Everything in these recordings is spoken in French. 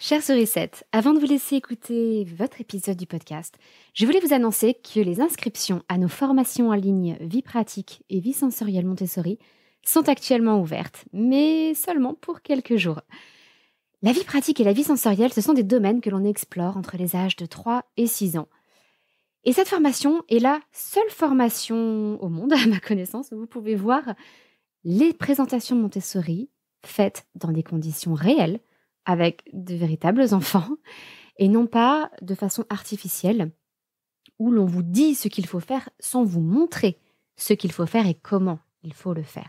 Chers Sourisette, avant de vous laisser écouter votre épisode du podcast, je voulais vous annoncer que les inscriptions à nos formations en ligne Vie pratique et Vie sensorielle Montessori sont actuellement ouvertes, mais seulement pour quelques jours. La vie pratique et la vie sensorielle, ce sont des domaines que l'on explore entre les âges de 3 et 6 ans. Et cette formation est la seule formation au monde, à ma connaissance, où vous pouvez voir les présentations Montessori faites dans des conditions réelles, avec de véritables enfants, et non pas de façon artificielle, où l'on vous dit ce qu'il faut faire sans vous montrer ce qu'il faut faire et comment il faut le faire.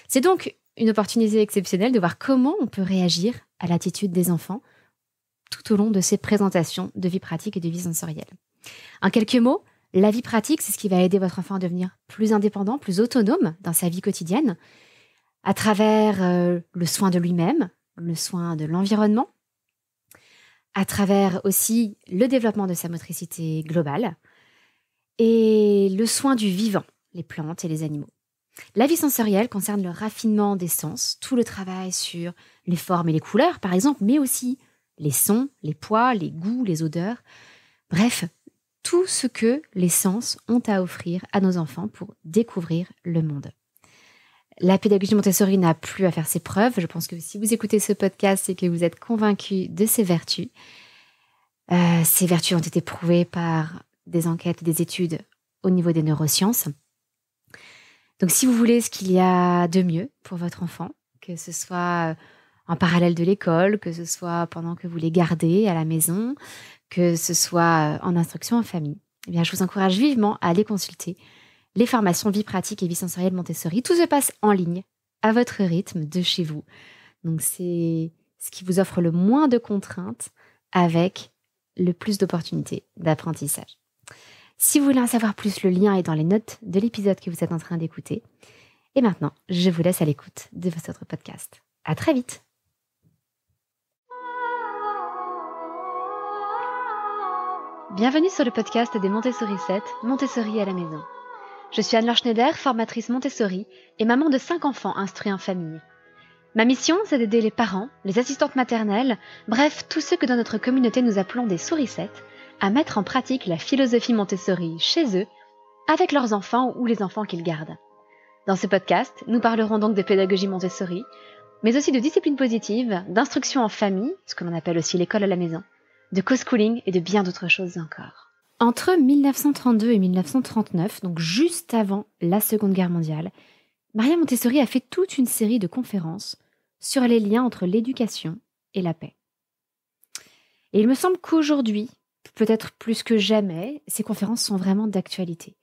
C'est donc une opportunité exceptionnelle de voir comment on peut réagir à l'attitude des enfants tout au long de ces présentations de vie pratique et de vie sensorielle. En quelques mots, la vie pratique, c'est ce qui va aider votre enfant à devenir plus indépendant, plus autonome dans sa vie quotidienne, à travers le soin de lui-même, le soin de l'environnement, à travers aussi le développement de sa motricité globale et le soin du vivant, les plantes et les animaux. La vie sensorielle concerne le raffinement des sens, tout le travail sur les formes et les couleurs, par exemple, mais aussi les sons, les poids, les goûts, les odeurs. Bref, tout ce que les sens ont à offrir à nos enfants pour découvrir le monde. La pédagogie Montessori n'a plus à faire ses preuves. Je pense que si vous écoutez ce podcast, c'est que vous êtes convaincu de ses vertus. Ces vertus ont été prouvées par des enquêtes et des études au niveau des neurosciences. Donc si vous voulez ce qu'il y a de mieux pour votre enfant, que ce soit en parallèle de l'école, que ce soit pendant que vous les gardez à la maison, que ce soit en instruction en famille, eh bien, je vous encourage vivement à aller consulter les formations vie pratique et vie sensorielle Montessori. Tout se passe en ligne, à votre rythme, de chez vous. Donc c'est ce qui vous offre le moins de contraintes avec le plus d'opportunités d'apprentissage. Si vous voulez en savoir plus, le lien est dans les notes de l'épisode que vous êtes en train d'écouter. Et maintenant, je vous laisse à l'écoute de votre podcast. À très vite. Bienvenue sur le podcast des Montessori 7, Montessori à la maison. Je suis Anne-Laure Schneider, formatrice Montessori et maman de 5 enfants instruits en famille. Ma mission, c'est d'aider les parents, les assistantes maternelles, bref, tous ceux que dans notre communauté nous appelons des sourissettes, à mettre en pratique la philosophie Montessori chez eux, avec leurs enfants ou les enfants qu'ils gardent. Dans ce podcast, nous parlerons donc de pédagogie Montessori, mais aussi de discipline positive, d'instruction en famille, ce que l'on appelle aussi l'école à la maison, de co-schooling et de bien d'autres choses encore. Entre 1932 et 1939, donc juste avant la Seconde Guerre mondiale, Maria Montessori a fait toute une série de conférences sur les liens entre l'éducation et la paix. Et il me semble qu'aujourd'hui, peut-être plus que jamais, ces conférences sont vraiment d'actualité.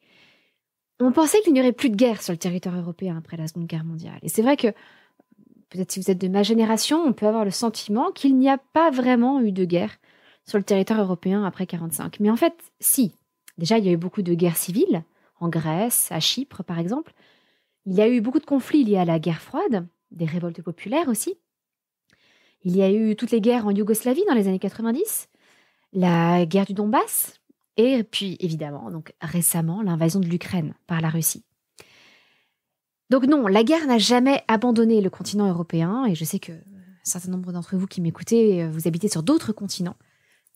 On pensait qu'il n'y aurait plus de guerre sur le territoire européen après la Seconde Guerre mondiale. Et c'est vrai que, peut-être si vous êtes de ma génération, on peut avoir le sentiment qu'il n'y a pas vraiment eu de guerre sur le territoire européen après 1945. Mais en fait, si. Déjà, il y a eu beaucoup de guerres civiles, en Grèce, à Chypre par exemple. Il y a eu beaucoup de conflits liés à la guerre froide, des révoltes populaires aussi. Il y a eu toutes les guerres en Yougoslavie dans les années 90, la guerre du Donbass, et puis évidemment, donc récemment, l'invasion de l'Ukraine par la Russie. Donc non, la guerre n'a jamais abandonné le continent européen, et je sais que un certain nombre d'entre vous qui m'écoutez, vous habitez sur d'autres continents,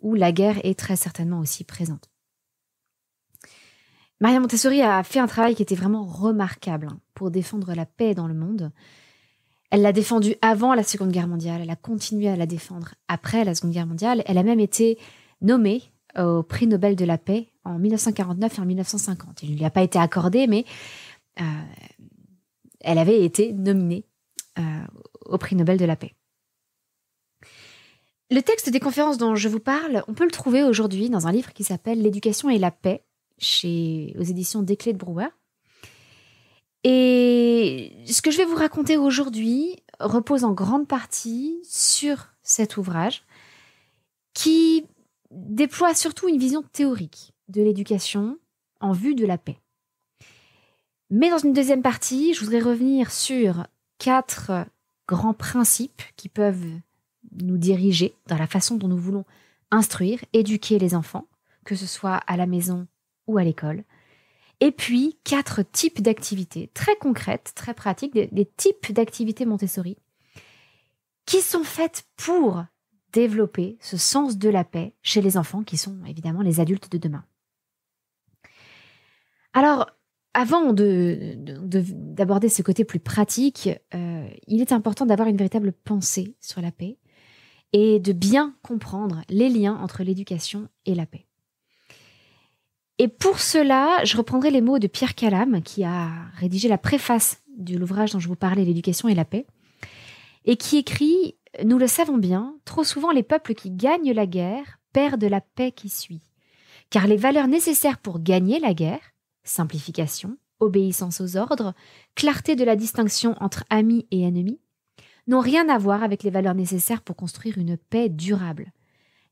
où la guerre est très certainement aussi présente. Maria Montessori a fait un travail qui était vraiment remarquable pour défendre la paix dans le monde. Elle l'a défendue avant la Seconde Guerre mondiale, elle a continué à la défendre après la Seconde Guerre mondiale. Elle a même été nommée au prix Nobel de la paix en 1949 et en 1950. Il ne lui a pas été accordé, mais elle avait été nominée au prix Nobel de la paix. Le texte des conférences dont je vous parle, on peut le trouver aujourd'hui dans un livre qui s'appelle « L'éducation et la paix » aux éditions Desclés de Brouwer. Et ce que je vais vous raconter aujourd'hui repose en grande partie sur cet ouvrage qui déploie surtout une vision théorique de l'éducation en vue de la paix. Mais dans une deuxième partie, je voudrais revenir sur 4 grands principes qui peuvent nous diriger dans la façon dont nous voulons instruire, éduquer les enfants, que ce soit à la maison ou à l'école. Et puis, 4 types d'activités très concrètes, très pratiques, des types d'activités Montessori qui sont faites pour développer ce sens de la paix chez les enfants qui sont évidemment les adultes de demain. Alors, avant d'aborder ce côté plus pratique, il est important d'avoir une véritable pensée sur la paix et de bien comprendre les liens entre l'éducation et la paix. Et pour cela, je reprendrai les mots de Pierre Calame, qui a rédigé la préface de l'ouvrage dont je vous parlais, L'éducation et la paix, et qui écrit « Nous le savons bien, trop souvent les peuples qui gagnent la guerre perdent la paix qui suit. Car les valeurs nécessaires pour gagner la guerre, simplification, obéissance aux ordres, clarté de la distinction entre amis et ennemis, n'ont rien à voir avec les valeurs nécessaires pour construire une paix durable.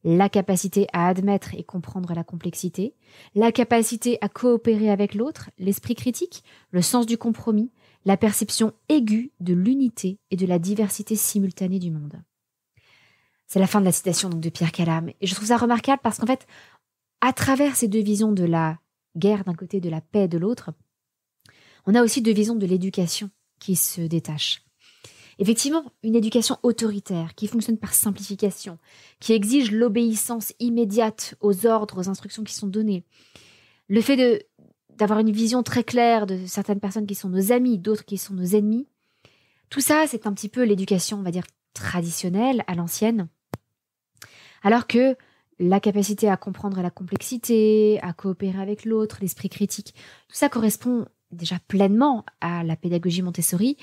La capacité à admettre et comprendre la complexité, la capacité à coopérer avec l'autre, l'esprit critique, le sens du compromis, la perception aiguë de l'unité et de la diversité simultanée du monde. » C'est la fin de la citation donc, de Pierre Calame. Et je trouve ça remarquable parce qu'en fait, à travers ces deux visions de la guerre d'un côté, de la paix de l'autre, on a aussi deux visions de l'éducation qui se détachent. Effectivement, une éducation autoritaire qui fonctionne par simplification, qui exige l'obéissance immédiate aux ordres, aux instructions qui sont données. Le fait d'avoir une vision très claire de certaines personnes qui sont nos amis, d'autres qui sont nos ennemis, tout ça, c'est un petit peu l'éducation, on va dire, traditionnelle, à l'ancienne. Alors que la capacité à comprendre la complexité, à coopérer avec l'autre, l'esprit critique, tout ça correspond déjà pleinement à la pédagogie Montessori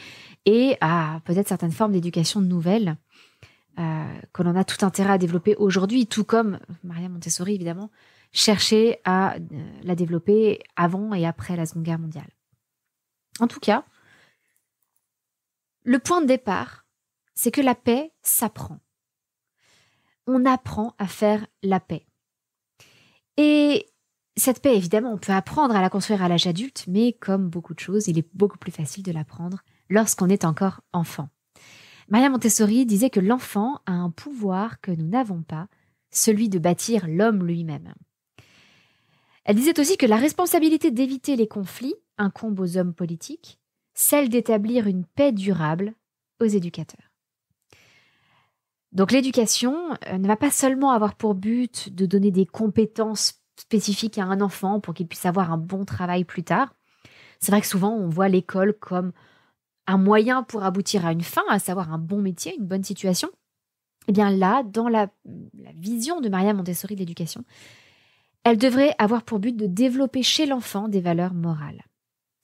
et à peut-être certaines formes d'éducation nouvelles que l'on a tout intérêt à développer aujourd'hui, tout comme Maria Montessori, évidemment, cherchait à la développer avant et après la Seconde Guerre mondiale. En tout cas, le point de départ, c'est que la paix s'apprend. On apprend à faire la paix. Et cette paix, évidemment, on peut apprendre à la construire à l'âge adulte, mais comme beaucoup de choses, il est beaucoup plus facile de l'apprendre lorsqu'on est encore enfant. Maria Montessori disait que l'enfant a un pouvoir que nous n'avons pas, celui de bâtir l'homme lui-même. Elle disait aussi que la responsabilité d'éviter les conflits incombe aux hommes politiques, celle d'établir une paix durable aux éducateurs. Donc l'éducation ne va pas seulement avoir pour but de donner des compétences spécifique à un enfant pour qu'il puisse avoir un bon travail plus tard. C'est vrai que souvent, on voit l'école comme un moyen pour aboutir à une fin, à savoir un bon métier, une bonne situation. Et bien là, dans la vision de Maria Montessori de l'éducation, elle devrait avoir pour but de développer chez l'enfant des valeurs morales.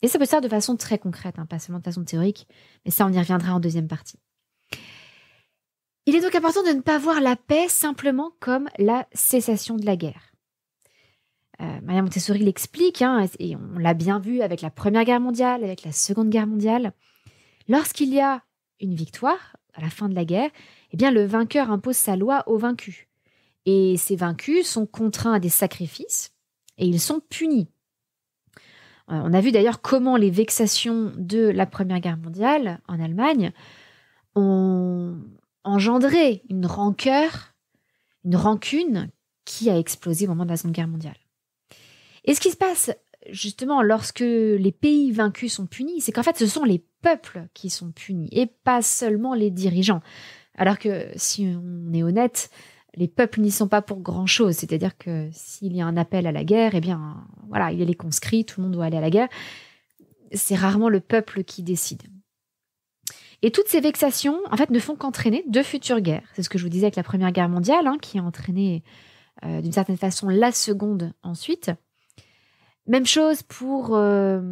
Et ça peut se faire de façon très concrète, pas seulement de façon théorique, mais ça, on y reviendra en deuxième partie. Il est donc important de ne pas voir la paix simplement comme la cessation de la guerre. Maria Montessori l'explique, et on l'a bien vu avec la Première Guerre mondiale, avec la Seconde Guerre mondiale. Lorsqu'il y a une victoire, à la fin de la guerre, eh bien le vainqueur impose sa loi aux vaincus. Et ces vaincus sont contraints à des sacrifices et ils sont punis. On a vu d'ailleurs comment les vexations de la Première Guerre mondiale en Allemagne ont engendré une rancœur, une rancune qui a explosé au moment de la Seconde Guerre mondiale. Et ce qui se passe justement lorsque les pays vaincus sont punis, c'est qu'en fait ce sont les peuples qui sont punis et pas seulement les dirigeants. Alors que si on est honnête, les peuples n'y sont pas pour grand-chose. C'est-à-dire que s'il y a un appel à la guerre, eh bien voilà, il y a les conscrits, tout le monde doit aller à la guerre. C'est rarement le peuple qui décide. Et toutes ces vexations, en fait, ne font qu'entraîner de futures guerres. C'est ce que je vous disais avec la Première Guerre mondiale, qui a entraîné d'une certaine façon la Seconde ensuite. Même chose pour la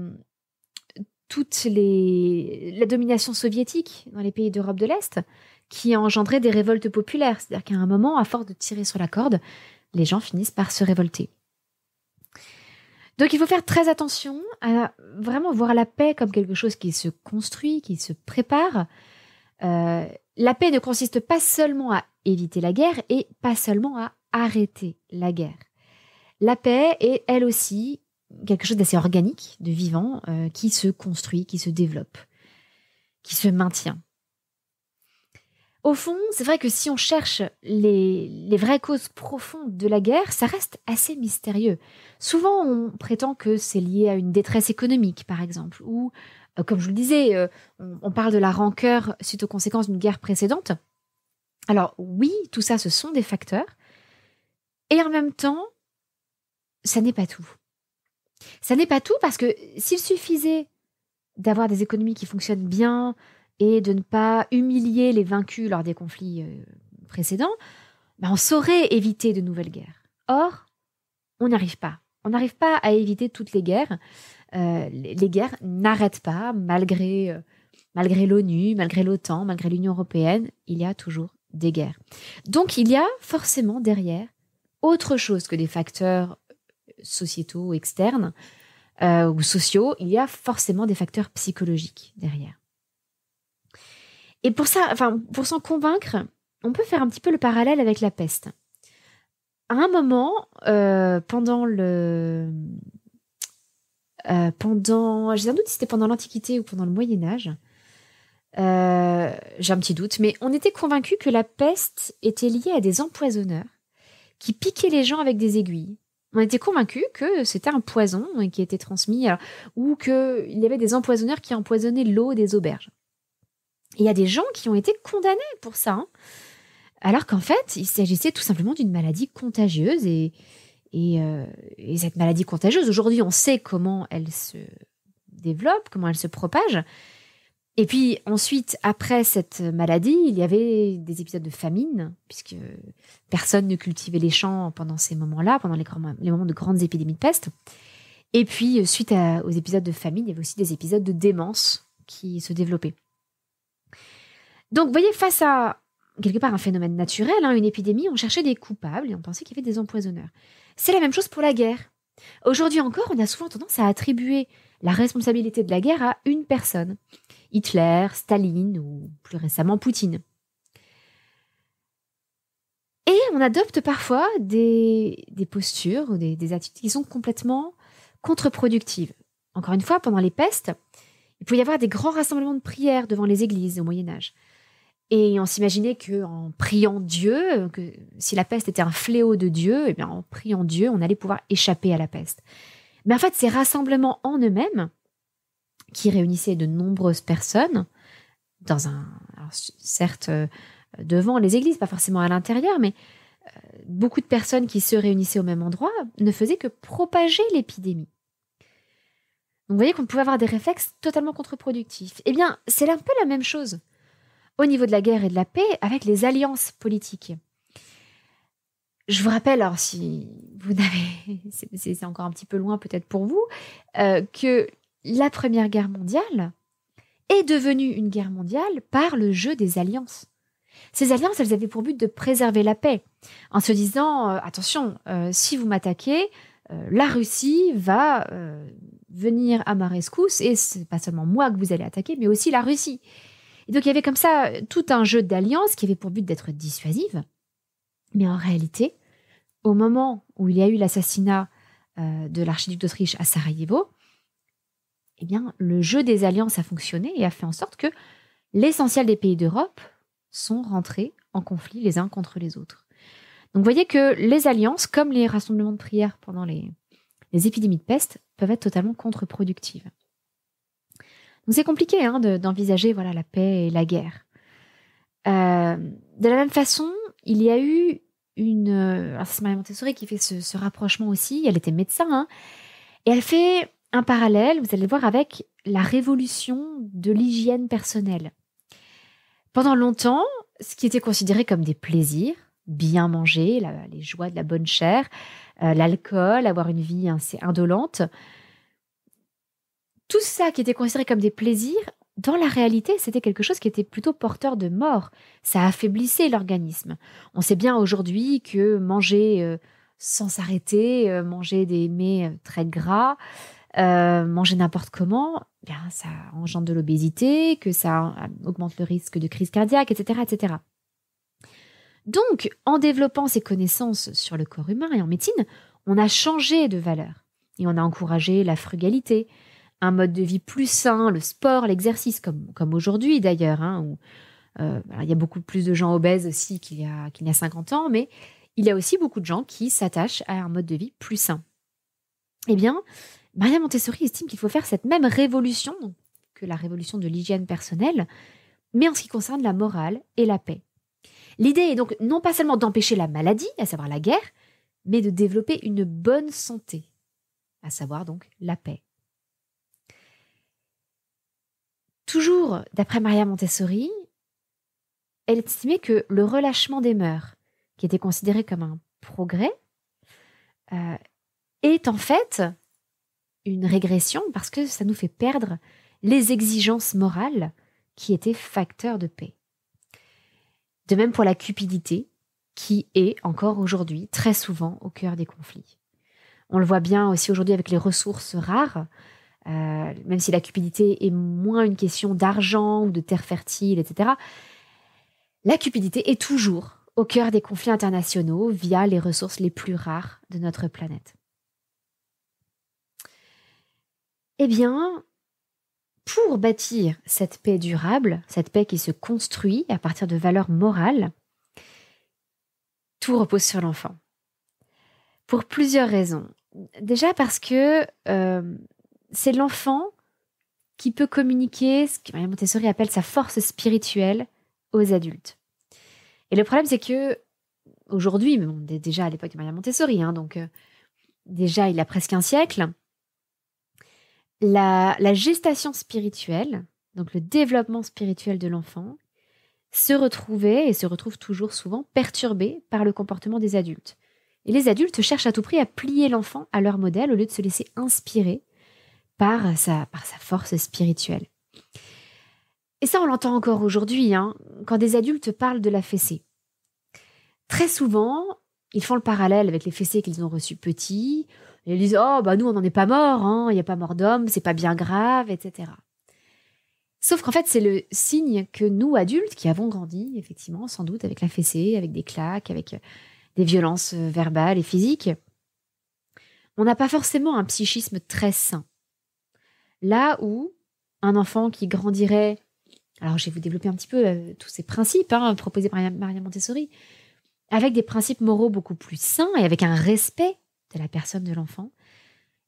domination soviétique dans les pays d'Europe de l'Est, qui a engendré des révoltes populaires. C'est-à-dire qu'à un moment, à force de tirer sur la corde, les gens finissent par se révolter. Donc il faut faire très attention à vraiment voir la paix comme quelque chose qui se construit, qui se prépare. La paix ne consiste pas seulement à éviter la guerre et pas seulement à arrêter la guerre. La paix est, elle aussi, quelque chose d'assez organique, de vivant, qui se construit, qui se développe, qui se maintient. Au fond, c'est vrai que si on cherche les vraies causes profondes de la guerre, ça reste assez mystérieux. Souvent, on prétend que c'est lié à une détresse économique, par exemple, ou, comme je vous le disais, on parle de la rancœur suite aux conséquences d'une guerre précédente. Alors oui, tout ça, ce sont des facteurs. Et en même temps, ça n'est pas tout. Ça n'est pas tout parce que s'il suffisait d'avoir des économies qui fonctionnent bien et de ne pas humilier les vaincus lors des conflits précédents, on saurait éviter de nouvelles guerres. Or, on n'y arrive pas. On n'arrive pas à éviter toutes les guerres. Les guerres n'arrêtent pas, malgré l'ONU, malgré l'OTAN, malgré l'Union européenne, il y a toujours des guerres. Donc, il y a forcément derrière autre chose que des facteurs sociétaux externes ou sociaux, il y a forcément des facteurs psychologiques derrière. Et pour ça, pour s'en convaincre, on peut faire un petit peu le parallèle avec la peste. À un moment, j'ai un doute si c'était pendant l'Antiquité ou pendant le Moyen-Âge, j'ai un petit doute, mais on était convaincus que la peste était liée à des empoisonneurs qui piquaient les gens avec des aiguilles. On était convaincus que c'était un poison qui était transmis, ou qu'il y avait des empoisonneurs qui empoisonnaient l'eau des auberges. Et il y a des gens qui ont été condamnés pour ça, alors qu'en fait, il s'agissait tout simplement d'une maladie contagieuse. Et cette maladie contagieuse, aujourd'hui, on sait comment elle se développe, comment elle se propage. Et puis ensuite, après cette maladie, il y avait des épisodes de famine, puisque personne ne cultivait les champs pendant ces moments-là, pendant les moments de grandes épidémies de peste. Et puis, suite aux épisodes de famine, il y avait aussi des épisodes de démence qui se développaient. Donc, vous voyez, face à, quelque part, un phénomène naturel, une épidémie, on cherchait des coupables et on pensait qu'il y avait des empoisonneurs. C'est la même chose pour la guerre. Aujourd'hui encore, on a souvent tendance à attribuer la responsabilité de la guerre à une personne. Hitler, Staline ou plus récemment Poutine. Et on adopte parfois des postures ou des attitudes qui sont complètement contre-productives. Encore une fois, pendant les pestes, il pouvait y avoir des grands rassemblements de prières devant les églises au Moyen-Âge. Et on s'imaginait qu'en priant Dieu, que si la peste était un fléau de Dieu, eh bien en priant Dieu, on allait pouvoir échapper à la peste. Mais en fait, ces rassemblements en eux-mêmes, qui réunissaient de nombreuses personnes, certes devant les églises, pas forcément à l'intérieur, mais beaucoup de personnes qui se réunissaient au même endroit, ne faisaient que propager l'épidémie. Donc vous voyez qu'on pouvait avoir des réflexes totalement contre-productifs. Eh bien, c'est un peu la même chose au niveau de la guerre et de la paix avec les alliances politiques. Je vous rappelle, alors si vous n'avez, c'est encore un petit peu loin peut-être pour vous, que la Première Guerre mondiale est devenue une guerre mondiale par le jeu des alliances. Ces alliances, elles avaient pour but de préserver la paix, en se disant, attention, si vous m'attaquez, la Russie va venir à ma rescousse, et c'est pas seulement moi que vous allez attaquer, mais aussi la Russie. Et donc il y avait comme ça tout un jeu d'alliances qui avait pour but d'être dissuasive. Mais en réalité, au moment où il y a eu l'assassinat de l'archiduc d'Autriche à Sarajevo, eh bien, le jeu des alliances a fonctionné et a fait en sorte que l'essentiel des pays d'Europe sont rentrés en conflit les uns contre les autres. Donc vous voyez que les alliances, comme les rassemblements de prières pendant les épidémies de peste, peuvent être totalement contre-productives. Donc c'est compliqué d'envisager la paix et la guerre. De la même façon, il y a eu alors c'est Maria Montessori qui fait ce rapprochement aussi, elle était médecin, et elle fait un parallèle, vous allez le voir, avec la révolution de l'hygiène personnelle. Pendant longtemps, ce qui était considéré comme des plaisirs, bien manger, les joies de la bonne chair, l'alcool, avoir une vie assez indolente, tout ça qui était considéré comme des plaisirs, dans la réalité, c'était quelque chose qui était plutôt porteur de mort. Ça affaiblissait l'organisme. On sait bien aujourd'hui que manger sans s'arrêter, manger des mets très gras, manger n'importe comment, ça engendre de l'obésité, que ça augmente le risque de crise cardiaque, etc., etc. Donc, en développant ces connaissances sur le corps humain et en médecine, on a changé de valeur et on a encouragé la frugalité, un mode de vie plus sain, le sport, l'exercice, comme aujourd'hui d'ailleurs, où il y a beaucoup plus de gens obèses aussi qu'il y a 50 ans, mais il y a aussi beaucoup de gens qui s'attachent à un mode de vie plus sain. Eh bien, Maria Montessori estime qu'il faut faire cette même révolution que la révolution de l'hygiène personnelle, mais en ce qui concerne la morale et la paix. L'idée est donc non pas seulement d'empêcher la maladie, à savoir la guerre, mais de développer une bonne santé, à savoir donc la paix. Toujours d'après Maria Montessori, elle estimait que le relâchement des mœurs, qui était considéré comme un progrès, est en fait une régression parce que ça nous fait perdre les exigences morales qui étaient facteurs de paix. De même pour la cupidité, qui est encore aujourd'hui très souvent au cœur des conflits. On le voit bien aussi aujourd'hui avec les ressources rares, même si la cupidité est moins une question d'argent ou de terre fertile, etc. La cupidité est toujours au cœur des conflits internationaux via les ressources les plus rares de notre planète. Eh bien, pour bâtir cette paix durable, cette paix qui se construit à partir de valeurs morales, tout repose sur l'enfant. Pour plusieurs raisons. Déjà parce que c'est l'enfant qui peut communiquer ce que Maria Montessori appelle sa force spirituelle aux adultes. Et le problème, c'est que aujourd'hui, mais on est déjà à l'époque de Maria Montessori, donc déjà il y a presque un siècle, la gestation spirituelle, donc le développement spirituel de l'enfant, se retrouvait et se retrouve toujours souvent perturbé par le comportement des adultes. Et les adultes cherchent à tout prix à plier l'enfant à leur modèle au lieu de se laisser inspirer par sa force spirituelle. Et ça, on l'entend encore aujourd'hui, quand des adultes parlent de la fessée. Très souvent, ils font le parallèle avec les fessées qu'ils ont reçues petits. Et ils disent « Oh, nous, on n'en est pas mort, il n'y a pas mort d'homme, c'est pas bien grave, etc. » Sauf qu'en fait, c'est le signe que nous, adultes, qui avons grandi, effectivement, sans doute, avec la fessée, avec des claques, avec des violences verbales et physiques, on n'a pas forcément un psychisme très sain. Là où un enfant qui grandirait, alors je vais vous développer un petit peu tous ces principes proposés par Maria Montessori, avec des principes moraux beaucoup plus sains et avec un respect de la personne de l'enfant,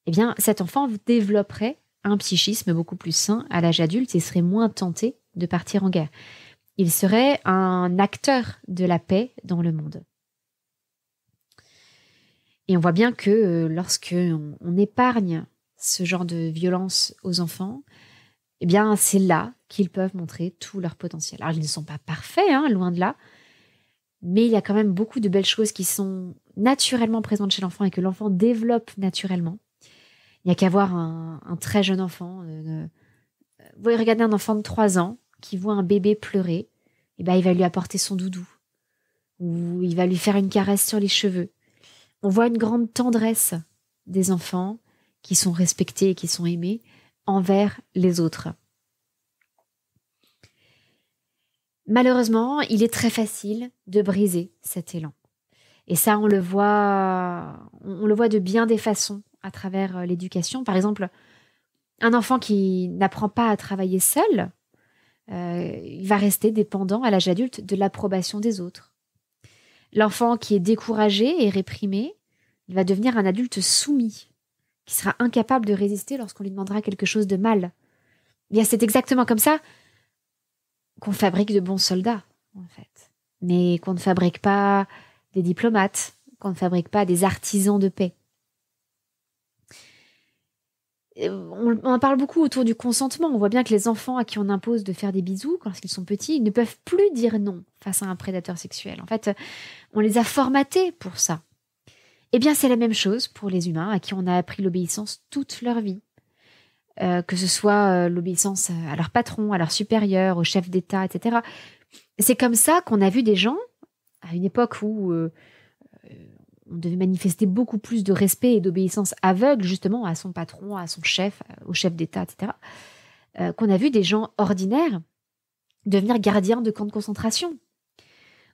eh bien cet enfant développerait un psychisme beaucoup plus sain à l'âge adulte et serait moins tenté de partir en guerre. Il serait un acteur de la paix dans le monde. Et on voit bien que lorsque on épargne ce genre de violence aux enfants, eh bien c'est là qu'ils peuvent montrer tout leur potentiel. Alors ils ne sont pas parfaits, loin de là, mais il y a quand même beaucoup de belles choses qui sont naturellement présentes chez l'enfant et que l'enfant développe naturellement. Il n'y a qu'à voir un très jeune enfant. Vous voyez, regardez un enfant de 3 ans qui voit un bébé pleurer, il va lui apporter son doudou ou il va lui faire une caresse sur les cheveux. On voit une grande tendresse des enfants qui sont respectés et qui sont aimés envers les autres. Malheureusement, il est très facile de briser cet élan. Et ça, on le voit de bien des façons à travers l'éducation. Par exemple, un enfant qui n'apprend pas à travailler seul, il va rester dépendant à l'âge adulte de l'approbation des autres. L'enfant qui est découragé et réprimé, il va devenir un adulte soumis, qui sera incapable de résister lorsqu'on lui demandera quelque chose de mal. Bien, c'est exactement comme ça qu'on fabrique de bons soldats, en fait. Mais qu'on ne fabrique pas des diplomates, qu'on ne fabrique pas des artisans de paix. On en parle beaucoup autour du consentement. On voit bien que les enfants à qui on impose de faire des bisous lorsqu'ils sont petits, ils ne peuvent plus dire non face à un prédateur sexuel. En fait, on les a formatés pour ça. Eh bien, c'est la même chose pour les humains à qui on a appris l'obéissance toute leur vie. Que ce soit l'obéissance à leur patron, à leur supérieur, au chef d'État, etc. C'est comme ça qu'on a vu des gens, à une époque où on devait manifester beaucoup plus de respect et d'obéissance aveugle justement à son patron, à son chef, au chef d'État, etc. Qu'on a vu des gens ordinaires devenir gardiens de camps de concentration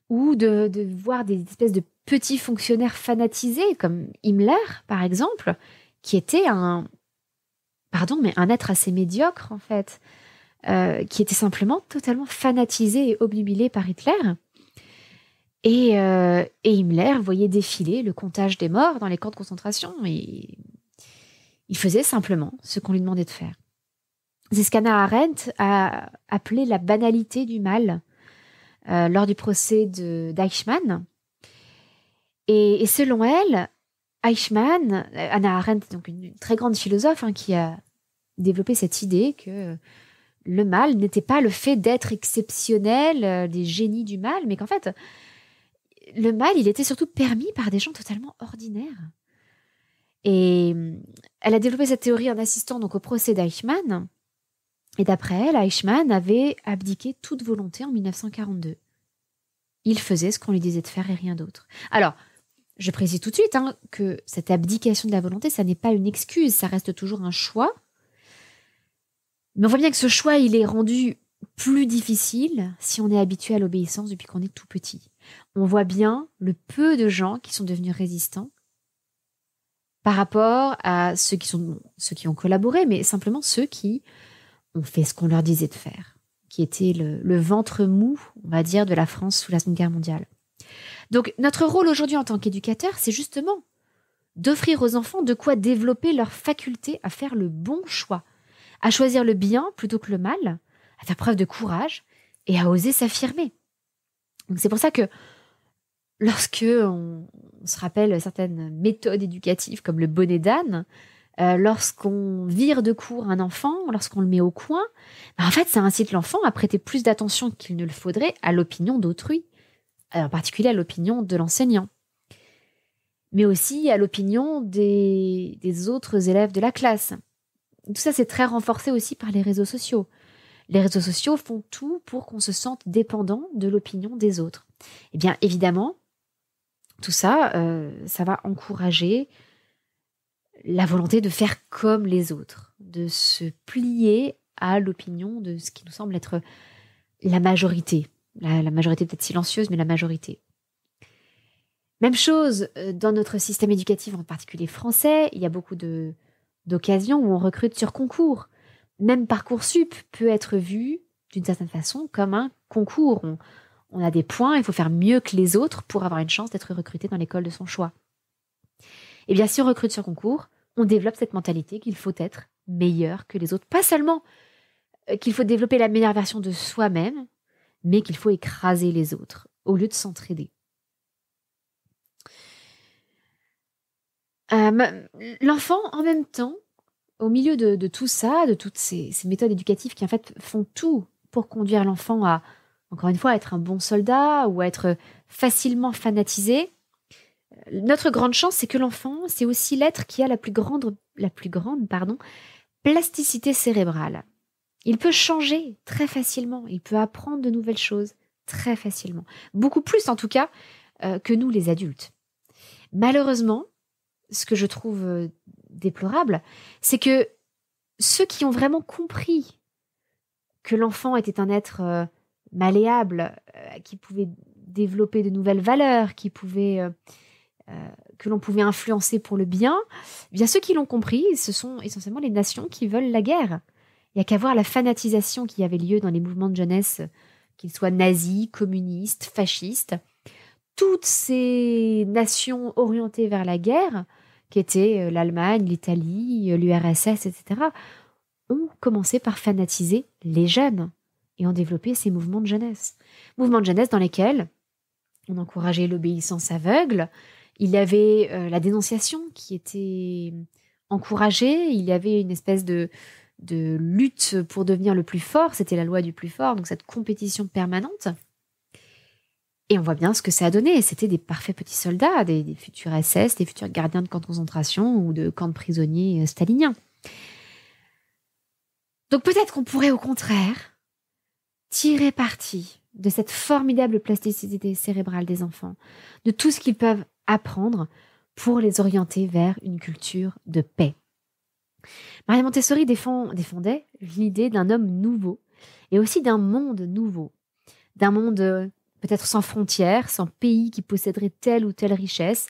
ou de voir des espèces de petits fonctionnaires fanatisés comme Himmler, par exemple, qui était un être assez médiocre, en fait, qui était simplement totalement fanatisé et obnubilé par Hitler. Et Himmler voyait défiler le comptage des morts dans les camps de concentration et il faisait simplement ce qu'on lui demandait de faire. C'est ce qu'Hannah Arendt a appelé la banalité du mal. lors du procès d'Eichmann. Et selon elle, Eichmann, Hannah Arendt, donc une très grande philosophe qui a développé cette idée que le mal n'était pas le fait d'être exceptionnel, des génies du mal, mais qu'en fait, le mal, il était surtout permis par des gens totalement ordinaires. Et elle a développé cette théorie en assistant donc au procès d'Eichmann. Et d'après elle, Eichmann avait abdiqué toute volonté en 1942. Il faisait ce qu'on lui disait de faire et rien d'autre. Alors, je précise tout de suite que cette abdication de la volonté, ça n'est pas une excuse, ça reste toujours un choix. Mais on voit bien que ce choix, il est rendu plus difficile si on est habitué à l'obéissance depuis qu'on est tout petit. On voit bien le peu de gens qui sont devenus résistants par rapport à ceux qui ont collaboré, mais simplement ceux qui ont fait ce qu'on leur disait de faire, qui était le ventre mou, on va dire, de la France sous la Seconde Guerre mondiale. Donc, notre rôle aujourd'hui en tant qu'éducateur, c'est justement d'offrir aux enfants de quoi développer leur faculté à faire le bon choix, à choisir le bien plutôt que le mal, à faire preuve de courage et à oser s'affirmer. Donc, c'est pour ça que lorsque on se rappelle certaines méthodes éducatives comme le bonnet d'âne, lorsqu'on vire de court un enfant, lorsqu'on le met au coin, en fait, ça incite l'enfant à prêter plus d'attention qu'il ne le faudrait à l'opinion d'autrui, en particulier à l'opinion de l'enseignant, mais aussi à l'opinion des autres élèves de la classe. Tout ça, c'est très renforcé aussi par les réseaux sociaux. Les réseaux sociaux font tout pour qu'on se sente dépendant de l'opinion des autres. Eh bien, évidemment, tout ça, ça va encourager la volonté de faire comme les autres, de se plier à l'opinion de ce qui nous semble être la majorité. La majorité peut-être silencieuse, mais la majorité. Même chose dans notre système éducatif, en particulier français, il y a beaucoup d'occasions où on recrute sur concours. Même Parcoursup peut être vu d'une certaine façon comme un concours. On a des points, il faut faire mieux que les autres pour avoir une chance d'être recruté dans l'école de son choix. Eh bien, si on recrute sur concours, on développe cette mentalité qu'il faut être meilleur que les autres. Pas seulement qu'il faut développer la meilleure version de soi-même, mais qu'il faut écraser les autres au lieu de s'entraider. L'enfant, en même temps, au milieu de tout ça, de toutes ces méthodes éducatives qui en fait font tout pour conduire l'enfant à, encore une fois, être un bon soldat ou à être facilement fanatisé, notre grande chance, c'est que l'enfant, c'est aussi l'être qui a la plus grande plasticité cérébrale. Il peut changer très facilement, il peut apprendre de nouvelles choses très facilement. Beaucoup plus en tout cas que nous les adultes. Malheureusement, ce que je trouve déplorable, c'est que ceux qui ont vraiment compris que l'enfant était un être malléable, qui pouvait développer de nouvelles valeurs, que l'on pouvait influencer pour le bien, eh bien ceux qui l'ont compris, ce sont essentiellement les nations qui veulent la guerre. Il n'y a qu'à voir la fanatisation qui avait lieu dans les mouvements de jeunesse, qu'ils soient nazis, communistes, fascistes. Toutes ces nations orientées vers la guerre, qui étaient l'Allemagne, l'Italie, l'URSS, etc., ont commencé par fanatiser les jeunes et ont développé ces mouvements de jeunesse. Mouvements de jeunesse dans lesquels on encourageait l'obéissance aveugle, il y avait la dénonciation qui était encouragée, il y avait une espèce de lutte pour devenir le plus fort, c'était la loi du plus fort, donc cette compétition permanente. Et on voit bien ce que ça a donné, c'était des parfaits petits soldats, des futurs SS, des futurs gardiens de camps de concentration ou de camps de prisonniers staliniens. Donc peut-être qu'on pourrait au contraire tirer parti de cette formidable plasticité cérébrale des enfants, de tout ce qu'ils peuvent apprendre pour les orienter vers une culture de paix. Maria Montessori défendait l'idée d'un homme nouveau et aussi d'un monde nouveau, d'un monde peut-être sans frontières, sans pays qui posséderait telle ou telle richesse,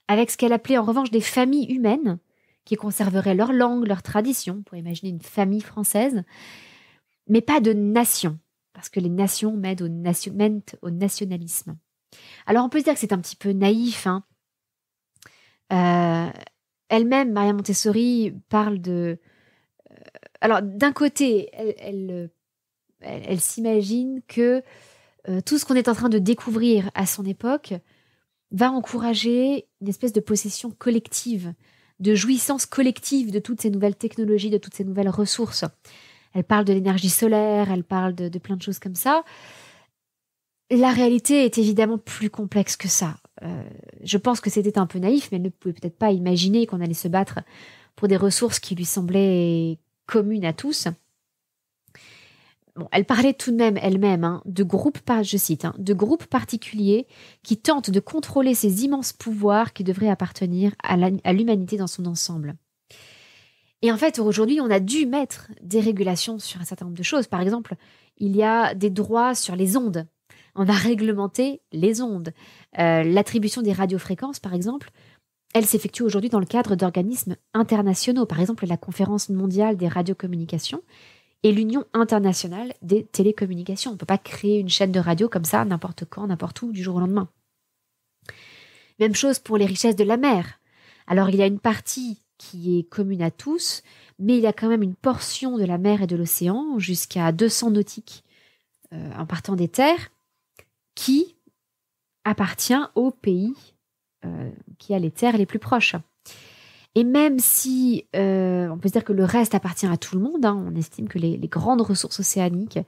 avec ce qu'elle appelait en revanche des familles humaines qui conserveraient leur langue, leur tradition, pour imaginer une famille française, mais pas de nation, parce que les nations mènent au nationalisme. Alors on peut se dire que c'est un petit peu naïf. Elle-même, Maria Montessori, parle de... alors d'un côté, elle s'imagine que tout ce qu'on est en train de découvrir à son époque va encourager une espèce de possession collective, de jouissance collective de toutes ces nouvelles technologies, de toutes ces nouvelles ressources. Elle parle de l'énergie solaire, elle parle de plein de choses comme ça. La réalité est évidemment plus complexe que ça. Je pense que c'était un peu naïf, mais elle ne pouvait peut-être pas imaginer qu'on allait se battre pour des ressources qui lui semblaient communes à tous. Bon, elle parlait tout de même elle-même de groupes, je cite, de groupes particuliers qui tentent de contrôler ces immenses pouvoirs qui devraient appartenir à l'humanité dans son ensemble. Et en fait, aujourd'hui, on a dû mettre des régulations sur un certain nombre de choses. Par exemple, il y a des droits sur les ondes. On a réglementé les ondes. L'attribution des radiofréquences, par exemple, elle s'effectue aujourd'hui dans le cadre d'organismes internationaux. Par exemple, la Conférence mondiale des radiocommunications et l'Union internationale des télécommunications. On ne peut pas créer une chaîne de radio comme ça, n'importe quand, n'importe où, du jour au lendemain. Même chose pour les richesses de la mer. Alors, il y a une partie qui est commune à tous, mais il y a quand même une portion de la mer et de l'océan, jusqu'à 200 nautiques en partant des terres, qui appartient au pays qui a les terres les plus proches. Et même si on peut se dire que le reste appartient à tout le monde, on estime que les grandes ressources océaniques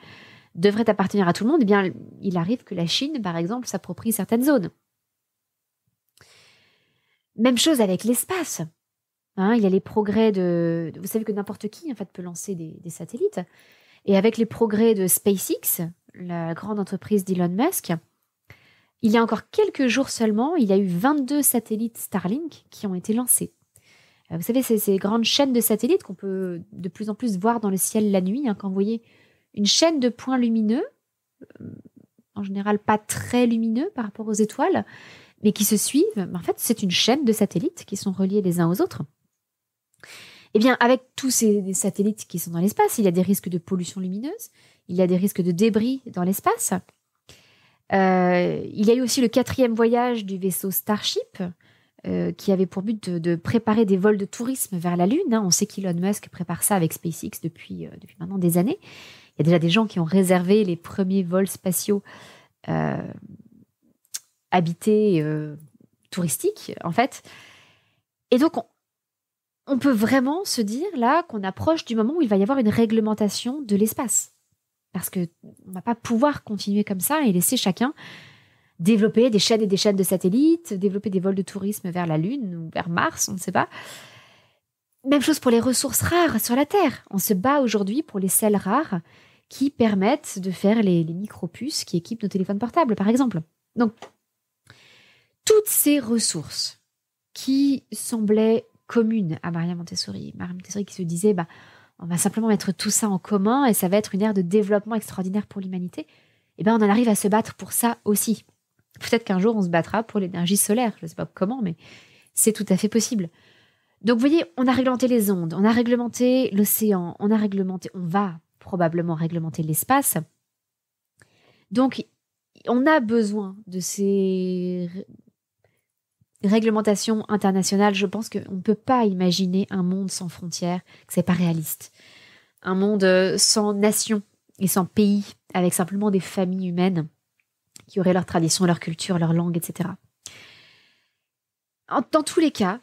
devraient appartenir à tout le monde, eh bien, il arrive que la Chine, par exemple, s'approprie certaines zones. Même chose avec l'espace. Il y a les progrès de... Vous savez que n'importe qui, en fait, peut lancer des satellites. Et avec les progrès de SpaceX, la grande entreprise d'Elon Musk, il y a encore quelques jours seulement, il y a eu 22 satellites Starlink qui ont été lancés. Vous savez, c'est ces grandes chaînes de satellites qu'on peut de plus en plus voir dans le ciel la nuit, quand vous voyez une chaîne de points lumineux, en général pas très lumineux par rapport aux étoiles, mais qui se suivent. En fait, c'est une chaîne de satellites qui sont reliés les uns aux autres. Eh bien, avec tous ces satellites qui sont dans l'espace, il y a des risques de pollution lumineuse, il y a des risques de débris dans l'espace. Il y a eu aussi le 4e voyage du vaisseau Starship, qui avait pour but de préparer des vols de tourisme vers la Lune. On sait qu'Elon Musk prépare ça avec SpaceX depuis maintenant des années. Il y a déjà des gens qui ont réservé les premiers vols spatiaux habités, touristiques, en fait. Et donc, on peut vraiment se dire, là, qu'on approche du moment où il va y avoir une réglementation de l'espace. Parce qu'on ne va pas pouvoir continuer comme ça et laisser chacun développer des chaînes et des chaînes de satellites, développer des vols de tourisme vers la Lune ou vers Mars, on ne sait pas. Même chose pour les ressources rares sur la Terre. On se bat aujourd'hui pour les sels rares qui permettent de faire les micropuces qui équipent nos téléphones portables, par exemple. Donc, toutes ces ressources qui semblaient communes à Maria Montessori qui se disait, on va simplement mettre tout ça en commun et ça va être une ère de développement extraordinaire pour l'humanité, on en arrive à se battre pour ça aussi. Peut-être qu'un jour, on se battra pour l'énergie solaire. Je ne sais pas comment, mais c'est tout à fait possible. Donc, vous voyez, on a réglementé les ondes, on a réglementé l'océan, on va probablement réglementer l'espace. Donc, on a besoin de ces réglementations internationales. Je pense qu'on ne peut pas imaginer un monde sans frontières, que c'est pas réaliste. Un monde sans nation et sans pays, avec simplement des familles humaines qui auraient leur tradition, leur culture, leur langue, etc. Dans tous les cas,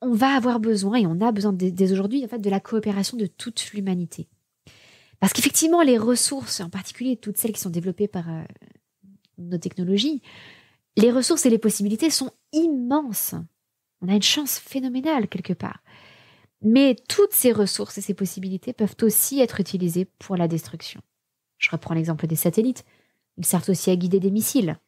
on va avoir besoin, et on a besoin dès aujourd'hui, en fait, de la coopération de toute l'humanité. Parce qu'effectivement, les ressources, en particulier toutes celles qui sont développées par nos technologies, les ressources et les possibilités sont immenses. On a une chance phénoménale quelque part. Mais toutes ces ressources et ces possibilités peuvent aussi être utilisées pour la destruction. Je reprends l'exemple des satellites. Ils servent aussi à guider des missiles.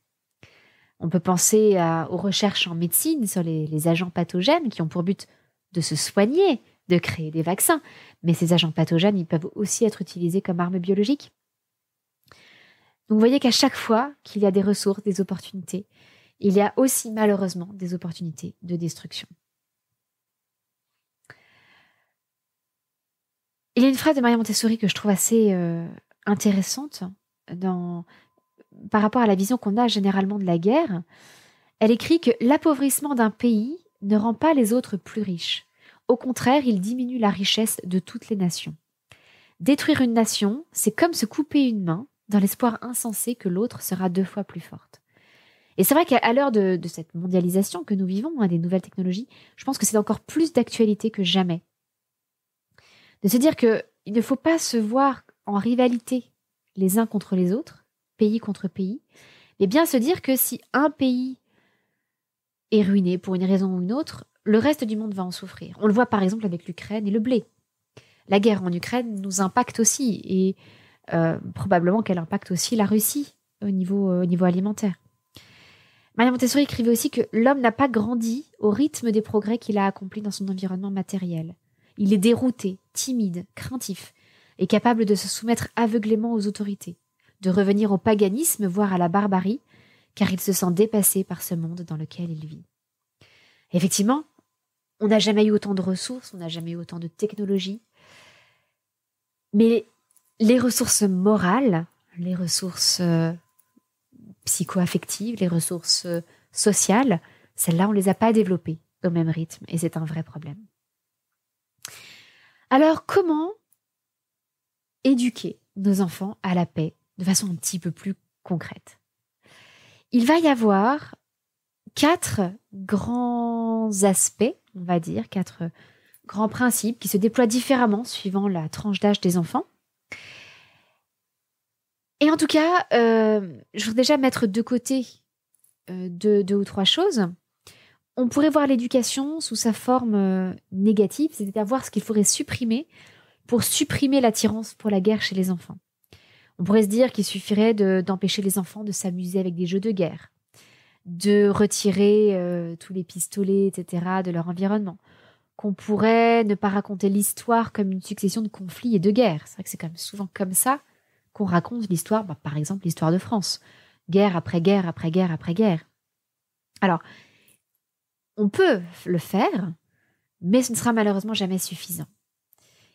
On peut penser aux recherches en médecine sur les agents pathogènes qui ont pour but de se soigner, de créer des vaccins. Mais ces agents pathogènes, ils peuvent aussi être utilisés comme armes biologiques. Donc vous voyez qu'à chaque fois qu'il y a des ressources, des opportunités, il y a aussi malheureusement des opportunités de destruction. Il y a une phrase de Maria Montessori que je trouve assez intéressante par rapport à la vision qu'on a généralement de la guerre. Elle écrit que l'appauvrissement d'un pays ne rend pas les autres plus riches. Au contraire, il diminue la richesse de toutes les nations. Détruire une nation, c'est comme se couper une main, dans l'espoir insensé que l'autre sera 2 fois plus forte. Et c'est vrai qu'à l'heure de cette mondialisation que nous vivons, des nouvelles technologies, je pense que c'est encore plus d'actualité que jamais. De se dire qu'il ne faut pas se voir en rivalité les uns contre les autres, pays contre pays, mais bien se dire que si un pays est ruiné pour une raison ou une autre, le reste du monde va en souffrir. On le voit par exemple avec l'Ukraine et le blé. La guerre en Ukraine nous impacte aussi et probablement qu'elle impacte aussi la Russie au niveau alimentaire. Maria Montessori écrivait aussi que l'homme n'a pas grandi au rythme des progrès qu'il a accomplis dans son environnement matériel. Il est dérouté, timide, craintif et capable de se soumettre aveuglément aux autorités, de revenir au paganisme, voire à la barbarie, car il se sent dépassé par ce monde dans lequel il vit. Effectivement, on n'a jamais eu autant de ressources, on n'a jamais eu autant de technologies, mais les ressources morales, les ressources psycho-affectives, les ressources sociales, celles-là, on ne les a pas développées au même rythme et c'est un vrai problème. Alors, comment éduquer nos enfants à la paix de façon un petit peu plus concrète? Il va y avoir 4 grands aspects, on va dire, 4 grands principes qui se déploient différemment suivant la tranche d'âge des enfants. Et en tout cas, je voudrais déjà mettre de côté 2 ou 3 choses. On pourrait voir l'éducation sous sa forme négative, c'est-à-dire voir ce qu'il faudrait supprimer pour supprimer l'attirance pour la guerre chez les enfants. On pourrait se dire qu'il suffirait d'empêcher les enfants de s'amuser avec des jeux de guerre, de retirer tous les pistolets, etc., de leur environnement, qu'on pourrait ne pas raconter l'histoire comme une succession de conflits et de guerres. C'est vrai que c'est quand même souvent comme ça qu'on raconte l'histoire, par exemple l'histoire de France. Guerre après guerre, après guerre, après guerre. Alors, on peut le faire, mais ce ne sera malheureusement jamais suffisant.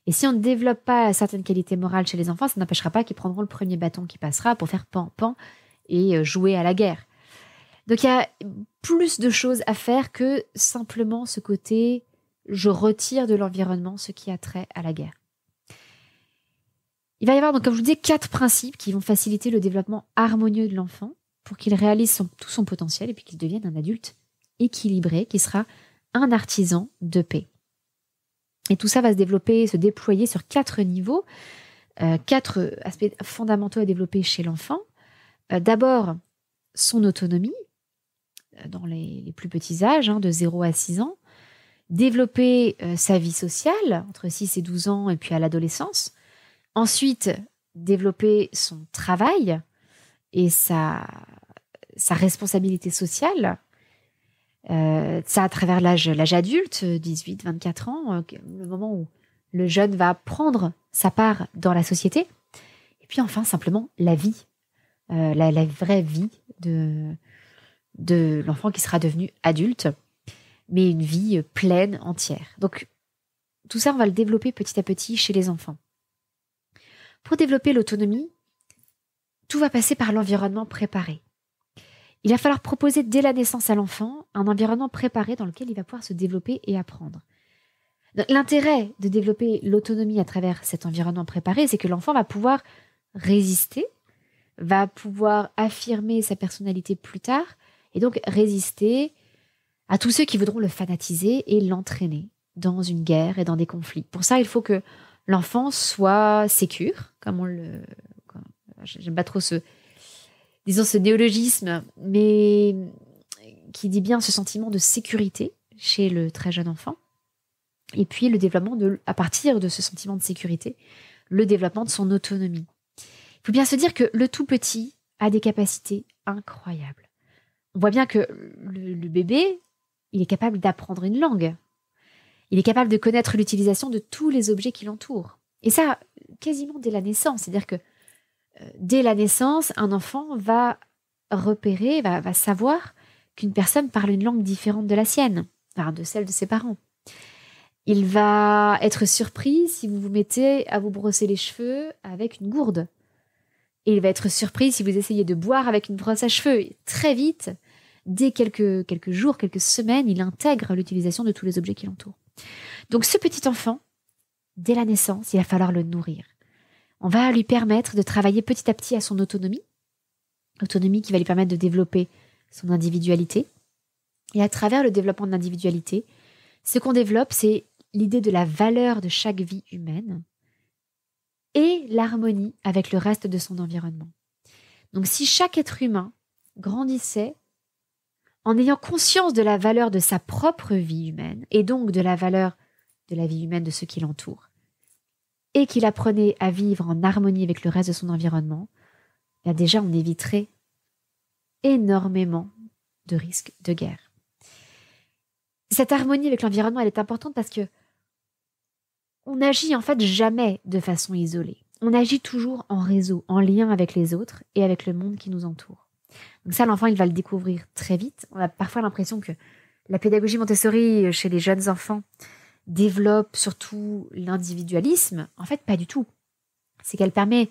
Et si on ne développe pas certaines qualités morales chez les enfants, ça n'empêchera pas qu'ils prendront le premier bâton qui passera pour faire pan-pan et jouer à la guerre. Donc il y a plus de choses à faire que simplement ce côté « je retire de l'environnement ce qui a trait à la guerre ». Il va y avoir, donc, comme je vous disais, 4 principes qui vont faciliter le développement harmonieux de l'enfant pour qu'il réalise tout son potentiel et puis qu'il devienne un adulte équilibré qui sera un artisan de paix. Et tout ça va se déployer sur 4 niveaux, 4 aspects fondamentaux à développer chez l'enfant. D'abord, son autonomie, dans les plus petits âges, de 0 à 6 ans. Développer sa vie sociale, entre 6 et 12 ans, et puis à l'adolescence. Ensuite, développer son travail et sa responsabilité sociale. Ça à travers l'âge adulte, 18, 24 ans, le moment où le jeune va prendre sa part dans la société. Et puis enfin, simplement, la vie, la vraie vie de l'enfant qui sera devenu adulte, mais une vie pleine, entière. Donc, tout ça, on va le développer petit à petit chez les enfants. Pour développer l'autonomie, tout va passer par l'environnement préparé. Il va falloir proposer dès la naissance à l'enfant un environnement préparé dans lequel il va pouvoir se développer et apprendre. Donc, l'intérêt de développer l'autonomie à travers cet environnement préparé, c'est que l'enfant va pouvoir résister, va pouvoir affirmer sa personnalité plus tard et donc résister à tous ceux qui voudront le fanatiser et l'entraîner dans une guerre et dans des conflits. Pour ça, il faut que l'enfant soit sécure, j'aime pas trop ce néologisme, mais qui dit bien ce sentiment de sécurité chez le très jeune enfant. Et puis le développement à partir de ce sentiment de sécurité, le développement de son autonomie. Il faut bien se dire que le tout petit a des capacités incroyables. On voit bien que le bébé, il est capable d'apprendre une langue. Il est capable de connaître l'utilisation de tous les objets qui l'entourent. Et ça, quasiment dès la naissance. C'est-à-dire que dès la naissance, un enfant va repérer, va savoir qu'une personne parle une langue différente de la sienne, de celle de ses parents. Il va être surpris si vous vous mettez à vous brosser les cheveux avec une gourde. Et il va être surpris si vous essayez de boire avec une brosse à cheveux. Et très vite, dès quelques jours, quelques semaines, il intègre l'utilisation de tous les objets qui l'entourent. Donc ce petit enfant, dès la naissance, il va falloir le nourrir. On va lui permettre de travailler petit à petit à son autonomie qui va lui permettre de développer son individualité. Et à travers le développement de l'individualité, ce qu'on développe, c'est l'idée de la valeur de chaque vie humaine et l'harmonie avec le reste de son environnement. Donc si chaque être humain grandissait en ayant conscience de la valeur de sa propre vie humaine et donc de la valeur de la vie humaine de ceux qui l'entourent, et qu'il apprenait à vivre en harmonie avec le reste de son environnement, bien déjà on éviterait énormément de risques de guerre. Cette harmonie avec l'environnement, elle est importante parce que on n'agit en fait jamais de façon isolée. On agit toujours en réseau, en lien avec les autres et avec le monde qui nous entoure. Donc ça, l'enfant, il va le découvrir très vite. On a parfois l'impression que la pédagogie Montessori chez les jeunes enfants développe surtout l'individualisme. En fait, pas du tout. C'est qu'elle permet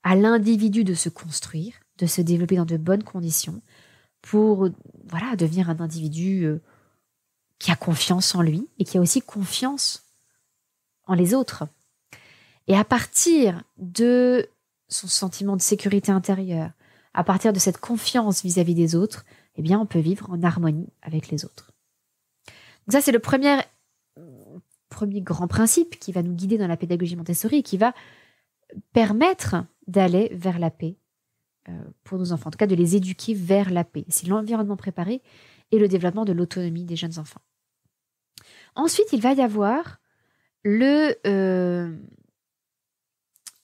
à l'individu de se construire, de se développer dans de bonnes conditions pour devenir un individu qui a confiance en lui et qui a aussi confiance en les autres. Et à partir de son sentiment de sécurité intérieure, à partir de cette confiance vis-à-vis des autres, eh bien, on peut vivre en harmonie avec les autres. Donc ça, c'est le premier grand principe qui va nous guider dans la pédagogie Montessori et qui va permettre d'aller vers la paix pour nos enfants, en tout cas de les éduquer vers la paix. C'est l'environnement préparé et le développement de l'autonomie des jeunes enfants. Ensuite, il va y avoir le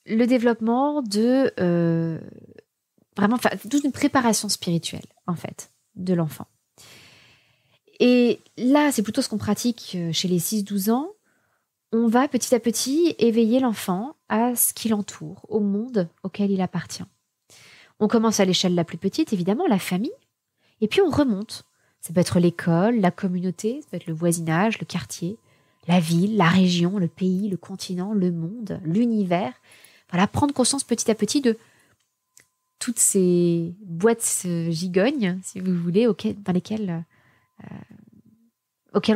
développement de toute une préparation spirituelle, en fait, de l'enfant. Et là, c'est plutôt ce qu'on pratique chez les 6-12 ans. On va petit à petit éveiller l'enfant à ce qui l'entoure, au monde auquel il appartient. On commence à l'échelle la plus petite, évidemment, la famille, et puis on remonte. Ça peut être l'école, la communauté, ça peut être le voisinage, le quartier, la ville, la région, le pays, le continent, le monde, l'univers. Voilà, prendre conscience petit à petit de toutes ces boîtes gigognes, si vous voulez, auxquelles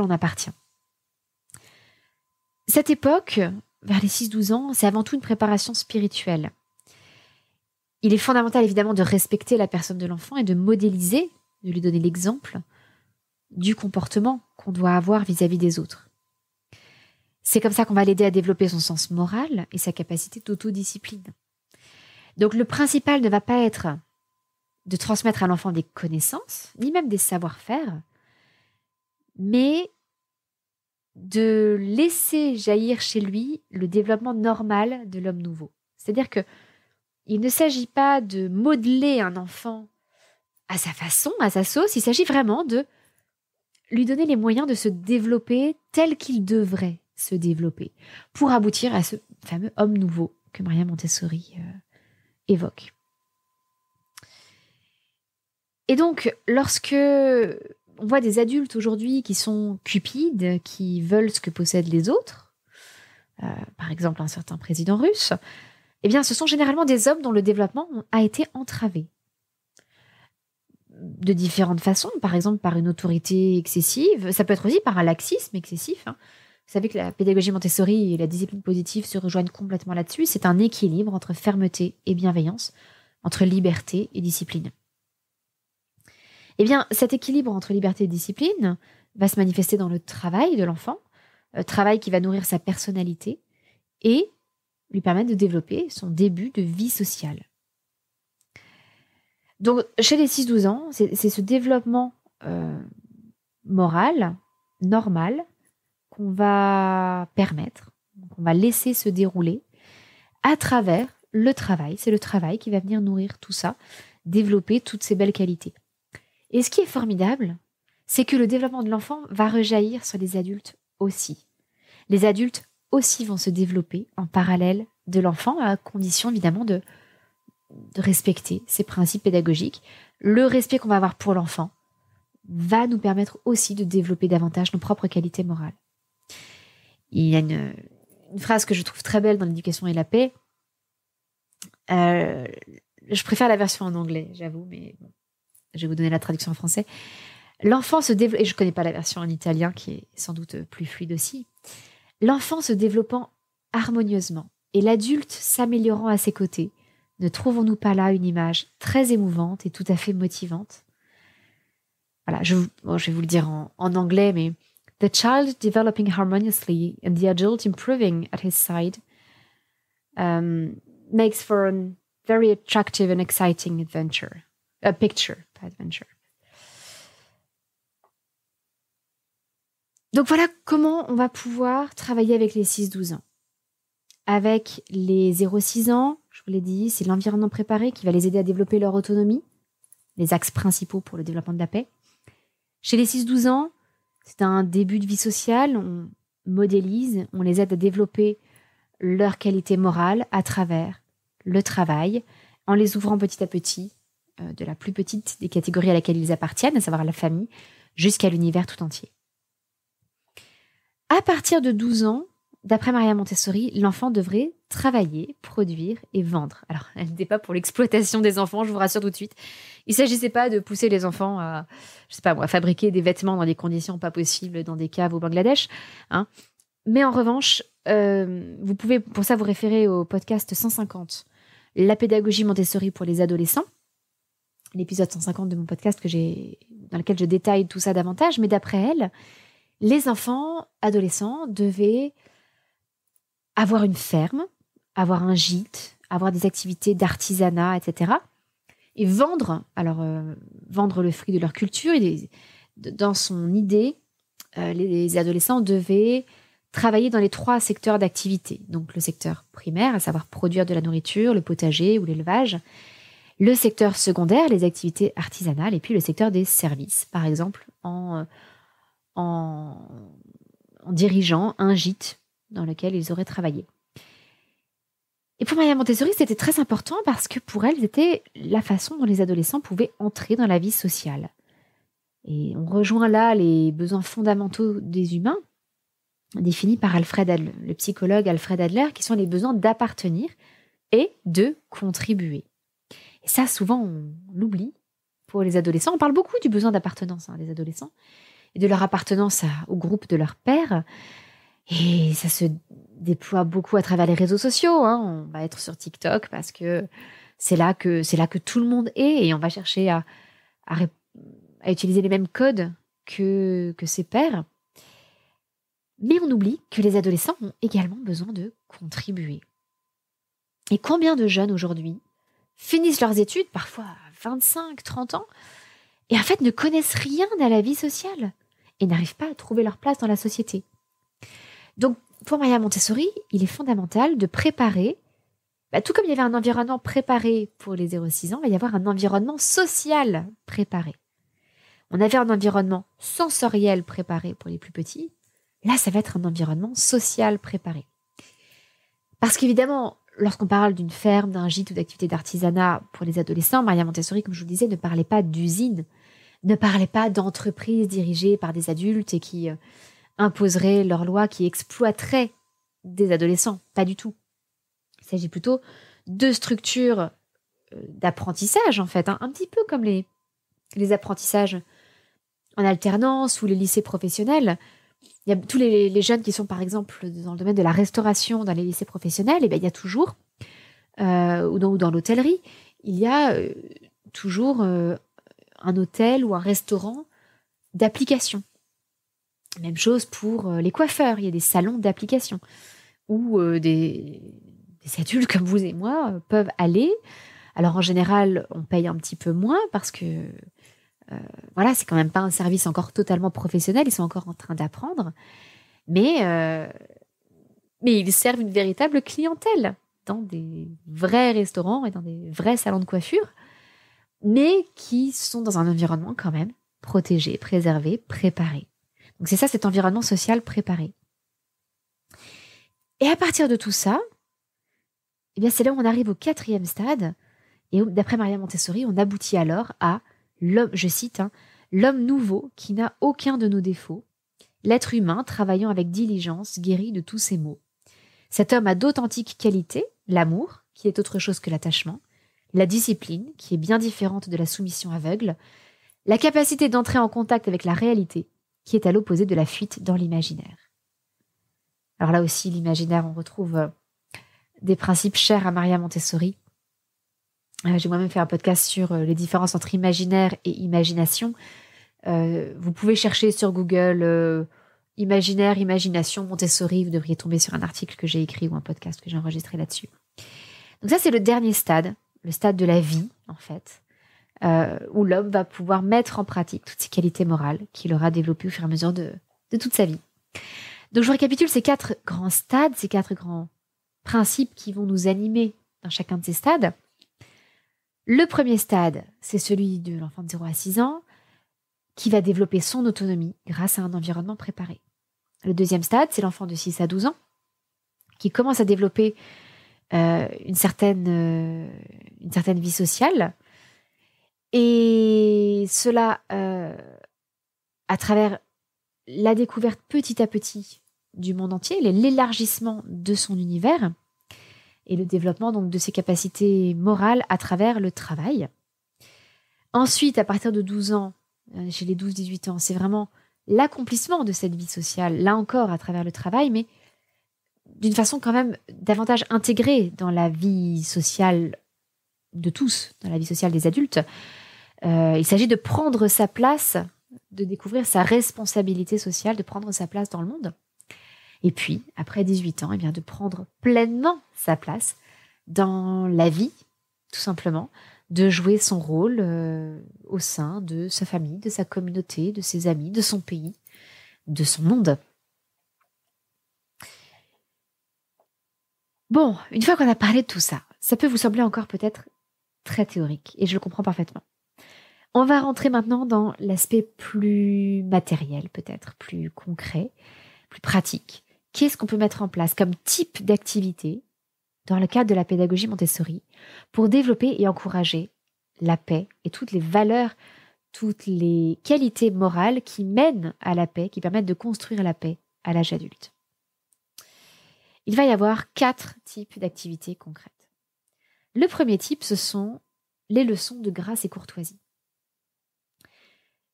on appartient. Cette époque, vers les 6-12 ans, c'est avant tout une préparation spirituelle. Il est fondamental, évidemment, de respecter la personne de l'enfant et de modéliser, de lui donner l'exemple du comportement qu'on doit avoir vis-à-vis des autres. C'est comme ça qu'on va l'aider à développer son sens moral et sa capacité d'autodiscipline. Donc le principal ne va pas être de transmettre à l'enfant des connaissances, ni même des savoir-faire, mais de laisser jaillir chez lui le développement normal de l'homme nouveau. C'est-à-dire que il ne s'agit pas de modeler un enfant à sa façon, à sa sauce, il s'agit vraiment de lui donner les moyens de se développer tel qu'il devrait se développer pour aboutir à ce fameux homme nouveau que Maria Montessori évoque. Et donc, lorsque on voit des adultes aujourd'hui qui sont cupides, qui veulent ce que possèdent les autres, par exemple un certain président russe, eh bien, ce sont généralement des hommes dont le développement a été entravé. De différentes façons, par exemple par une autorité excessive, ça peut être aussi par un laxisme excessif. Vous savez que la pédagogie Montessori et la discipline positive se rejoignent complètement là-dessus. C'est un équilibre entre fermeté et bienveillance, entre liberté et discipline. Eh bien, cet équilibre entre liberté et discipline va se manifester dans le travail de l'enfant, travail qui va nourrir sa personnalité et lui permettre de développer son début de vie sociale. Donc, chez les 6-12 ans, c'est ce développement moral, normal, qu'on va permettre, qu'on va laisser se dérouler à travers le travail. C'est le travail qui va venir nourrir tout ça, développer toutes ces belles qualités. Et ce qui est formidable, c'est que le développement de l'enfant va rejaillir sur les adultes aussi. Les adultes aussi vont se développer en parallèle de l'enfant, à condition évidemment de respecter ces principes pédagogiques. Le respect qu'on va avoir pour l'enfant va nous permettre aussi de développer davantage nos propres qualités morales. Il y a une phrase que je trouve très belle dans l'éducation et la paix. Je préfère la version en anglais, j'avoue, mais bon, je vais vous donner la traduction en français. L'enfant se développe, et je ne connais pas la version en italien qui est sans doute plus fluide aussi. L'enfant se développant harmonieusement et l'adulte s'améliorant à ses côtés, ne trouvons-nous pas là une image très émouvante et tout à fait motivante? Voilà, je vais vous le dire en anglais, mais the child developing harmoniously and the adult improving at his side makes for a very attractive and exciting adventure. A picture, pas adventure. Donc voilà comment on va pouvoir travailler avec les 6-12 ans. Avec les 0-6 ans, je vous l'ai dit, c'est l'environnement préparé qui va les aider à développer leur autonomie, les axes principaux pour le développement de la paix. Chez les 6-12 ans, c'est un début de vie sociale, on modélise, on les aide à développer leur qualité morale à travers le travail, en les ouvrant petit à petit, de la plus petite des catégories à laquelle ils appartiennent, à savoir la famille, jusqu'à l'univers tout entier. À partir de 12 ans, d'après Maria Montessori, l'enfant devrait travailler, produire et vendre. Alors, elle n'était pas pour l'exploitation des enfants, je vous rassure tout de suite. Il ne s'agissait pas de pousser les enfants à, fabriquer des vêtements dans des conditions pas possibles dans des caves au Bangladesh. Hein. Mais en revanche, vous pouvez pour ça vous référer au podcast 150, La pédagogie Montessori pour les adolescents, l'épisode 150 de mon podcast dans lequel je détaille tout ça davantage. Mais d'après elle, les enfants adolescents devaient avoir une ferme, avoir un gîte, avoir des activités d'artisanat, etc. Et vendre le fruit de leur culture. Dans son idée, les adolescents devaient travailler dans les 3 secteurs d'activité. Donc le secteur primaire, à savoir produire de la nourriture, le potager ou l'élevage. Le secteur secondaire, les activités artisanales. Et puis le secteur des services, par exemple en dirigeant un gîte dans lequel ils auraient travaillé. Et pour Maria Montessori, c'était très important parce que pour elle, c'était la façon dont les adolescents pouvaient entrer dans la vie sociale. Et on rejoint là les besoins fondamentaux des humains, définis par le psychologue Alfred Adler, qui sont les besoins d'appartenir et de contribuer. Et ça, souvent, on l'oublie pour les adolescents. On parle beaucoup du besoin d'appartenance des adolescents et de leur appartenance au groupe de leurs pairs. Et ça se déploie beaucoup à travers les réseaux sociaux. On va être sur TikTok parce que c'est là que tout le monde est et on va chercher à utiliser les mêmes codes que ses pairs. Mais on oublie que les adolescents ont également besoin de contribuer. Et combien de jeunes aujourd'hui finissent leurs études, parfois à 25, 30 ans, et en fait ne connaissent rien à la vie sociale et n'arrivent pas à trouver leur place dans la société. Donc, pour Maria Montessori, il est fondamental de préparer, tout comme il y avait un environnement préparé pour les 0-6 ans, il va y avoir un environnement social préparé. On avait un environnement sensoriel préparé pour les plus petits. Là, ça va être un environnement social préparé. Parce qu'évidemment, lorsqu'on parle d'une ferme, d'un gîte ou d'activité d'artisanat pour les adolescents, Maria Montessori, comme je vous le disais, ne parlait pas d'usine, ne parlait pas d'entreprise dirigée par des adultes et qui imposeraient leurs lois, qui exploiteraient des adolescents. Pas du tout. Il s'agit plutôt de structures d'apprentissage, en fait, un petit peu comme les apprentissages en alternance ou les lycées professionnels. Il y a tous les jeunes qui sont, par exemple, dans le domaine de la restauration dans les lycées professionnels, et bien, il y a toujours, ou dans l'hôtellerie, il y a toujours un hôtel ou un restaurant d'application. Même chose pour les coiffeurs, il y a des salons d'application où des adultes comme vous et moi peuvent aller. Alors en général, on paye un petit peu moins parce que c'est quand même pas un service encore totalement professionnel, ils sont encore en train d'apprendre, mais ils servent une véritable clientèle dans des vrais restaurants et dans des vrais salons de coiffure, mais qui sont dans un environnement quand même protégé, préservé, préparé. Donc c'est ça, cet environnement social préparé. Et à partir de tout ça, c'est là où on arrive au 4e stade, et où, d'après Maria Montessori, on aboutit alors à l'homme, je cite, l'homme nouveau qui n'a aucun de nos défauts, l'être humain travaillant avec diligence, guéri de tous ses maux. Cet homme a d'authentiques qualités, l'amour, qui est autre chose que l'attachement, la discipline, qui est bien différente de la soumission aveugle, la capacité d'entrer en contact avec la réalité, qui est à l'opposé de la fuite dans l'imaginaire. Alors là aussi, l'imaginaire, on retrouve des principes chers à Maria Montessori. J'ai moi-même fait un podcast sur les différences entre imaginaire et imagination. Vous pouvez chercher sur Google imaginaire, imagination, Montessori. Vous devriez tomber sur un article que j'ai écrit ou un podcast que j'ai enregistré là-dessus. Donc ça, c'est le dernier stade, le stade de la vie, en fait, où l'homme va pouvoir mettre en pratique toutes ses qualités morales qu'il aura développées au fur et à mesure de toute sa vie. Donc je récapitule ces 4 grands stades, ces 4 grands principes qui vont nous animer dans chacun de ces stades. Le premier stade, c'est celui de l'enfant de 0 à 6 ans, qui va développer son autonomie grâce à un environnement préparé. Le deuxième stade, c'est l'enfant de 6 à 12 ans, qui commence à développer une certaine vie sociale, et cela à travers la découverte petit à petit du monde entier, l'élargissement de son univers, et le développement donc de ses capacités morales à travers le travail. Ensuite, à partir de 12 ans, chez les 12-18 ans, c'est vraiment l'accomplissement de cette vie sociale, là encore à travers le travail, mais d'une façon quand même davantage intégrée dans la vie sociale de tous, dans la vie sociale des adultes. Il s'agit de prendre sa place, de découvrir sa responsabilité sociale, de prendre sa place dans le monde. Et puis, après 18 ans, eh bien, de prendre pleinement sa place dans la vie, tout simplement, de jouer son rôle au sein de sa famille, de sa communauté, de ses amis, de son pays, de son monde. Bon, une fois qu'on a parlé de tout ça, ça peut vous sembler encore peut-être très théorique, et je le comprends parfaitement. On va rentrer maintenant dans l'aspect plus matériel, peut-être, plus concret, plus pratique. Qu'est-ce qu'on peut mettre en place comme type d'activité dans le cadre de la pédagogie Montessori pour développer et encourager la paix et toutes les valeurs, toutes les qualités morales qui mènent à la paix, qui permettent de construire la paix à l'âge adulte. Il va y avoir 4 types d'activités concrètes. Le premier type, ce sont les leçons de grâce et courtoisie.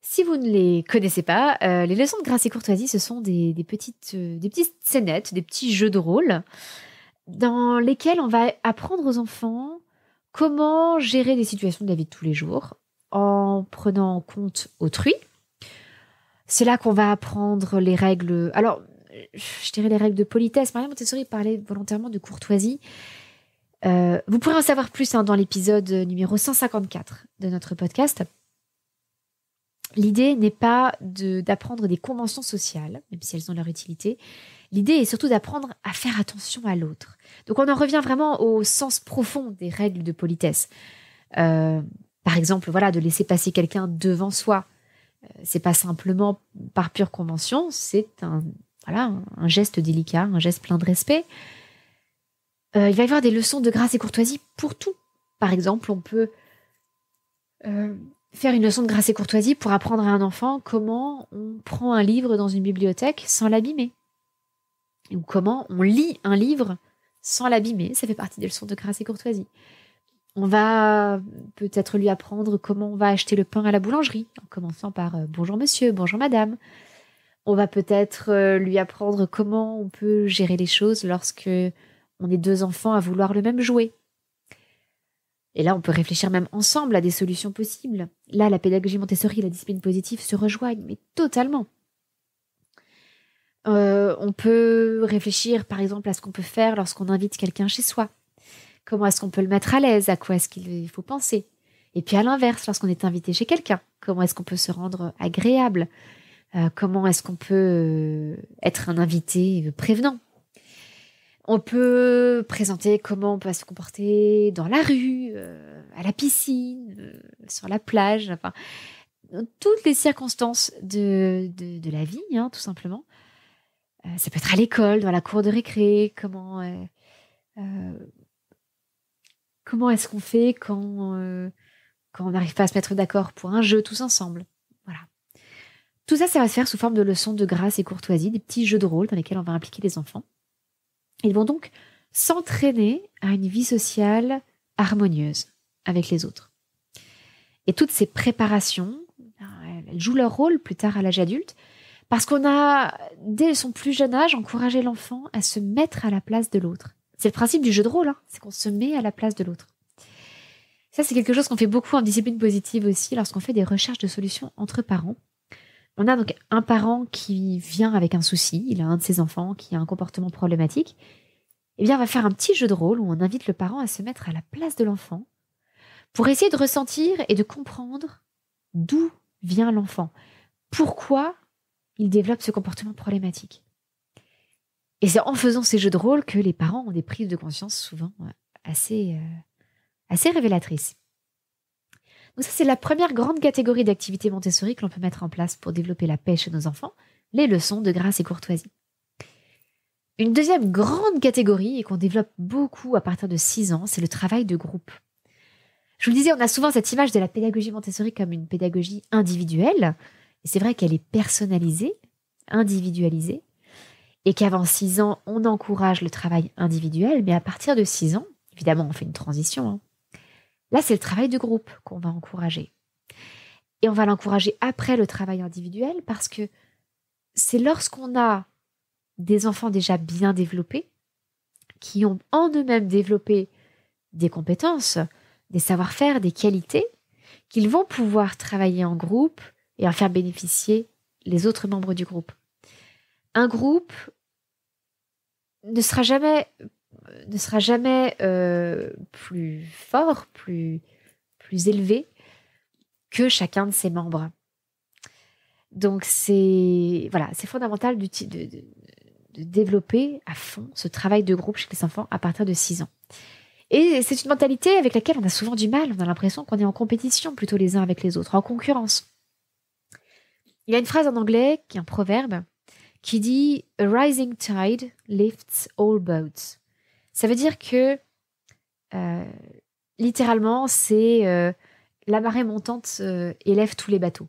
Si vous ne les connaissez pas, les leçons de grâce et courtoisie, ce sont des petites scénettes, des petits jeux de rôle dans lesquels on va apprendre aux enfants comment gérer des situations de la vie de tous les jours en prenant en compte autrui. C'est là qu'on va apprendre les règles. Alors, je dirais les règles de politesse. Maria Montessori parlait volontairement de courtoisie. Vous pourrez en savoir plus dans l'épisode numéro 154 de notre podcast. L'idée n'est pas d'apprendre des conventions sociales, même si elles ont leur utilité. L'idée est surtout d'apprendre à faire attention à l'autre. Donc on en revient vraiment au sens profond des règles de politesse. Par exemple, voilà, de laisser passer quelqu'un devant soi. C'est pas simplement par pure convention, c'est un geste délicat, un geste plein de respect. Il va y avoir des leçons de grâce et courtoisie pour tout. Par exemple, on peut faire une leçon de grâce et courtoisie pour apprendre à un enfant comment on prend un livre dans une bibliothèque sans l'abîmer. Ou comment on lit un livre sans l'abîmer. Ça fait partie des leçons de grâce et courtoisie. On va peut-être lui apprendre comment on va acheter le pain à la boulangerie, en commençant par bonjour monsieur, bonjour madame. On va peut-être lui apprendre comment on peut gérer les choses lorsque on est 2 enfants à vouloir le même jouet. Et là, on peut réfléchir même ensemble à des solutions possibles. Là, la pédagogie Montessori et la discipline positive se rejoignent, mais totalement. On peut réfléchir, par exemple, à ce qu'on peut faire lorsqu'on invite quelqu'un chez soi. Comment est-ce qu'on peut le mettre à l'aise? À quoi est-ce qu'il faut penser? Et puis à l'inverse, lorsqu'on est invité chez quelqu'un, comment est-ce qu'on peut se rendre agréable? Comment est-ce qu'on peut être un invité prévenant? On peut présenter comment on peut se comporter dans la rue, à la piscine, sur la plage, enfin, toutes les circonstances de la vie, tout simplement. Ça peut être à l'école, dans la cour de récré, comment est-ce qu'on fait quand on n'arrive pas à se mettre d'accord pour un jeu tous ensemble. Voilà. Tout ça, ça va se faire sous forme de leçons de grâce et courtoisie, des petits jeux de rôle dans lesquels on va impliquer les enfants. Ils vont donc s'entraîner à une vie sociale harmonieuse avec les autres. Et toutes ces préparations, elles jouent leur rôle plus tard à l'âge adulte, parce qu'on a, dès son plus jeune âge, encouragé l'enfant à se mettre à la place de l'autre. C'est le principe du jeu de rôle, hein, c'est qu'on se met à la place de l'autre. Ça, c'est quelque chose qu'on fait beaucoup en discipline positive aussi, lorsqu'on fait des recherches de solutions entre parents. On a donc un parent qui vient avec un souci, il a un de ses enfants qui a un comportement problématique. Eh bien, on va faire un petit jeu de rôle où on invite le parent à se mettre à la place de l'enfant pour essayer de ressentir et de comprendre d'où vient l'enfant. Pourquoi il développe ce comportement problématique. Et c'est en faisant ces jeux de rôle que les parents ont des prises de conscience souvent assez révélatrices. Donc ça, c'est la première grande catégorie d'activités Montessori que l'on peut mettre en place pour développer la paix chez nos enfants, les leçons de grâce et courtoisie. Une deuxième grande catégorie, et qu'on développe beaucoup à partir de 6 ans, c'est le travail de groupe. Je vous le disais, on a souvent cette image de la pédagogie Montessori comme une pédagogie individuelle, et c'est vrai qu'elle est personnalisée, individualisée, et qu'avant 6 ans, on encourage le travail individuel, mais à partir de 6 ans, évidemment, on fait une transition, hein. Là, c'est le travail de groupe qu'on va encourager. Et on va l'encourager après le travail individuel parce que c'est lorsqu'on a des enfants déjà bien développés, qui ont en eux-mêmes développé des compétences, des savoir-faire, des qualités, qu'ils vont pouvoir travailler en groupe et en faire bénéficier les autres membres du groupe. Un groupe ne sera jamais plus fort, plus élevé que chacun de ses membres. Donc c'est fondamental de développer à fond ce travail de groupe chez les enfants à partir de 6 ans. Et c'est une mentalité avec laquelle on a souvent du mal. On a l'impression qu'on est en compétition plutôt les uns avec les autres, en concurrence. Il y a une phrase en anglais, qui est un proverbe, qui dit « A rising tide lifts all boats ». Ça veut dire que, littéralement, c'est la marée montante élève tous les bateaux.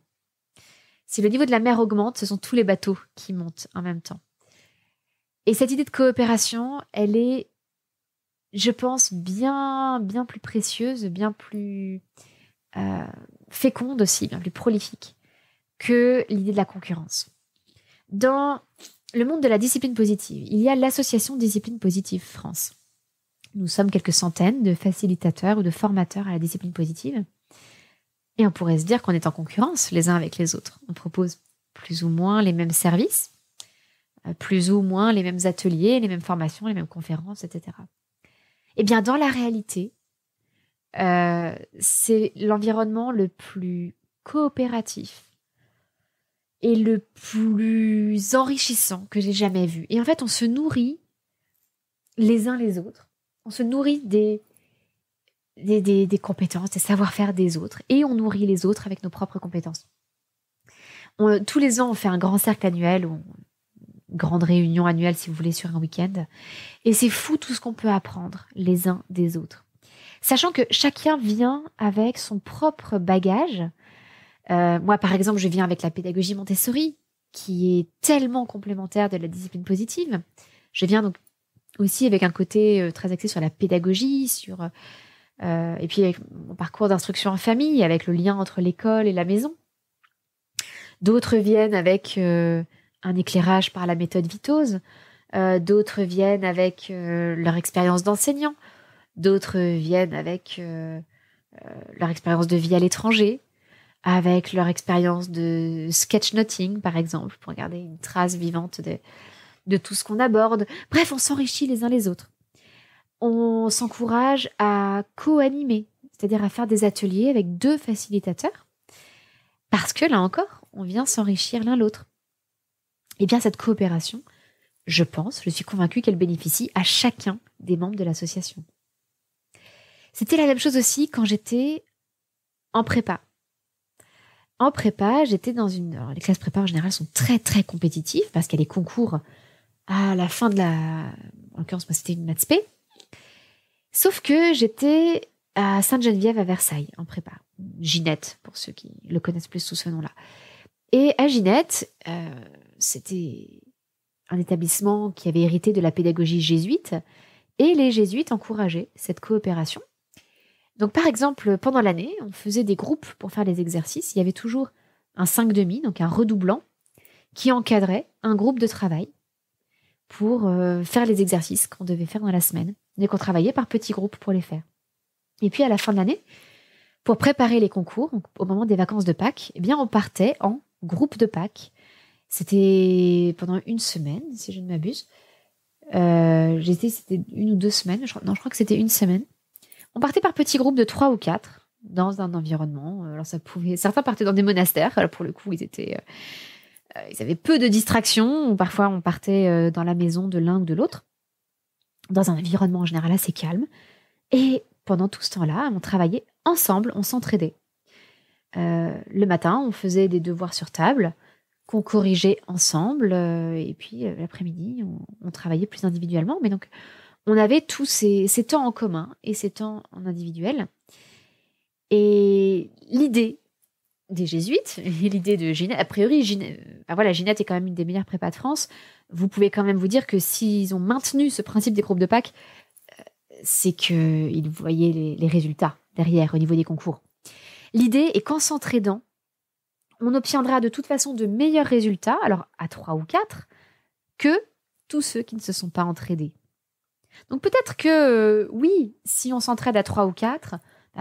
Si le niveau de la mer augmente, ce sont tous les bateaux qui montent en même temps. Et cette idée de coopération, elle est, je pense, bien plus précieuse, bien plus féconde aussi, bien plus prolifique que l'idée de la concurrence. Dans le monde de la discipline positive, il y a l'association Discipline Positive France. Nous sommes quelques centaines de facilitateurs ou de formateurs à la discipline positive. Et on pourrait se dire qu'on est en concurrence les uns avec les autres. On propose plus ou moins les mêmes services, plus ou moins les mêmes ateliers, les mêmes formations, les mêmes conférences, etc. Eh bien, dans la réalité, c'est l'environnement le plus coopératif et le plus enrichissant que j'ai jamais vu. Et en fait, on se nourrit les uns les autres. On se nourrit des compétences, des savoir-faire des autres. Et on nourrit les autres avec nos propres compétences. Tous les ans, on fait un grand cercle annuel, ou une grande réunion annuelle, si vous voulez, sur un week-end. Et c'est fou tout ce qu'on peut apprendre les uns des autres. Sachant que chacun vient avec son propre bagage. Moi, par exemple, je viens avec la pédagogie Montessori, qui est tellement complémentaire de la discipline positive. Je viens donc aussi avec un côté très axé sur la pédagogie, et puis avec mon parcours d'instruction en famille, avec le lien entre l'école et la maison. D'autres viennent avec un éclairage par la méthode Vitose. D'autres viennent avec leur expérience d'enseignant. D'autres viennent avec leur expérience de vie à l'étranger, avec leur expérience de sketchnoting, par exemple, pour garder une trace vivante de tout ce qu'on aborde. Bref, on s'enrichit les uns les autres. On s'encourage à co-animer, c'est-à-dire à faire des ateliers avec 2 facilitateurs, parce que, là encore, on vient s'enrichir l'un l'autre. Et bien, cette coopération, je suis convaincue qu'elle bénéficie à chacun des membres de l'association. C'était la même chose aussi quand j'étais en prépa. En prépa, j'étais dans alors, les classes prépa en général sont très très compétitives parce qu'il y a les concours à la fin en l'occurrence, moi c'était une maths spé. Sauf que j'étais à Sainte-Geneviève à Versailles en prépa. Ginette, pour ceux qui le connaissent plus sous ce nom-là. Et à Ginette, c'était un établissement qui avait hérité de la pédagogie jésuite et les jésuites encourageaient cette coopération. Donc, par exemple, pendant l'année, on faisait des groupes pour faire les exercices. Il y avait toujours un 5/2, donc un redoublant, qui encadrait un groupe de travail pour faire les exercices qu'on devait faire dans la semaine et qu'on travaillait par petits groupes pour les faire. Et puis à la fin de l'année, pour préparer les concours, donc au moment des vacances de Pâques, eh bien on partait en groupe de Pâques. C'était pendant une semaine, si je ne m'abuse. C'était 1 ou 2 semaines. Je crois que c'était une semaine. On partait par petits groupes de 3 ou 4 dans un environnement. Alors certains partaient dans des monastères. Alors pour le coup, ils avaient peu de distractions. Ou parfois, on partait dans la maison de l'un ou de l'autre, dans un environnement en général assez calme. Et pendant tout ce temps-là, on travaillait ensemble, on s'entraidait. Le matin, on faisait des devoirs sur table qu'on corrigeait ensemble. Et puis, l'après-midi, on travaillait plus individuellement. Mais donc, on avait tous ces temps en commun et ces temps en individuel. Et l'idée des jésuites, et l'idée de Ginette, a priori, Ginette est quand même une des meilleures prépas de France. Vous pouvez quand même vous dire que s'ils ont maintenu ce principe des groupes de Pâques, c'est qu'ils voyaient les résultats derrière au niveau des concours. L'idée est qu'en s'entraidant, on obtiendra de toute façon de meilleurs résultats, alors à 3 ou 4, que tous ceux qui ne se sont pas entraidés. Donc peut-être que, oui, si on s'entraide à 3 ou 4,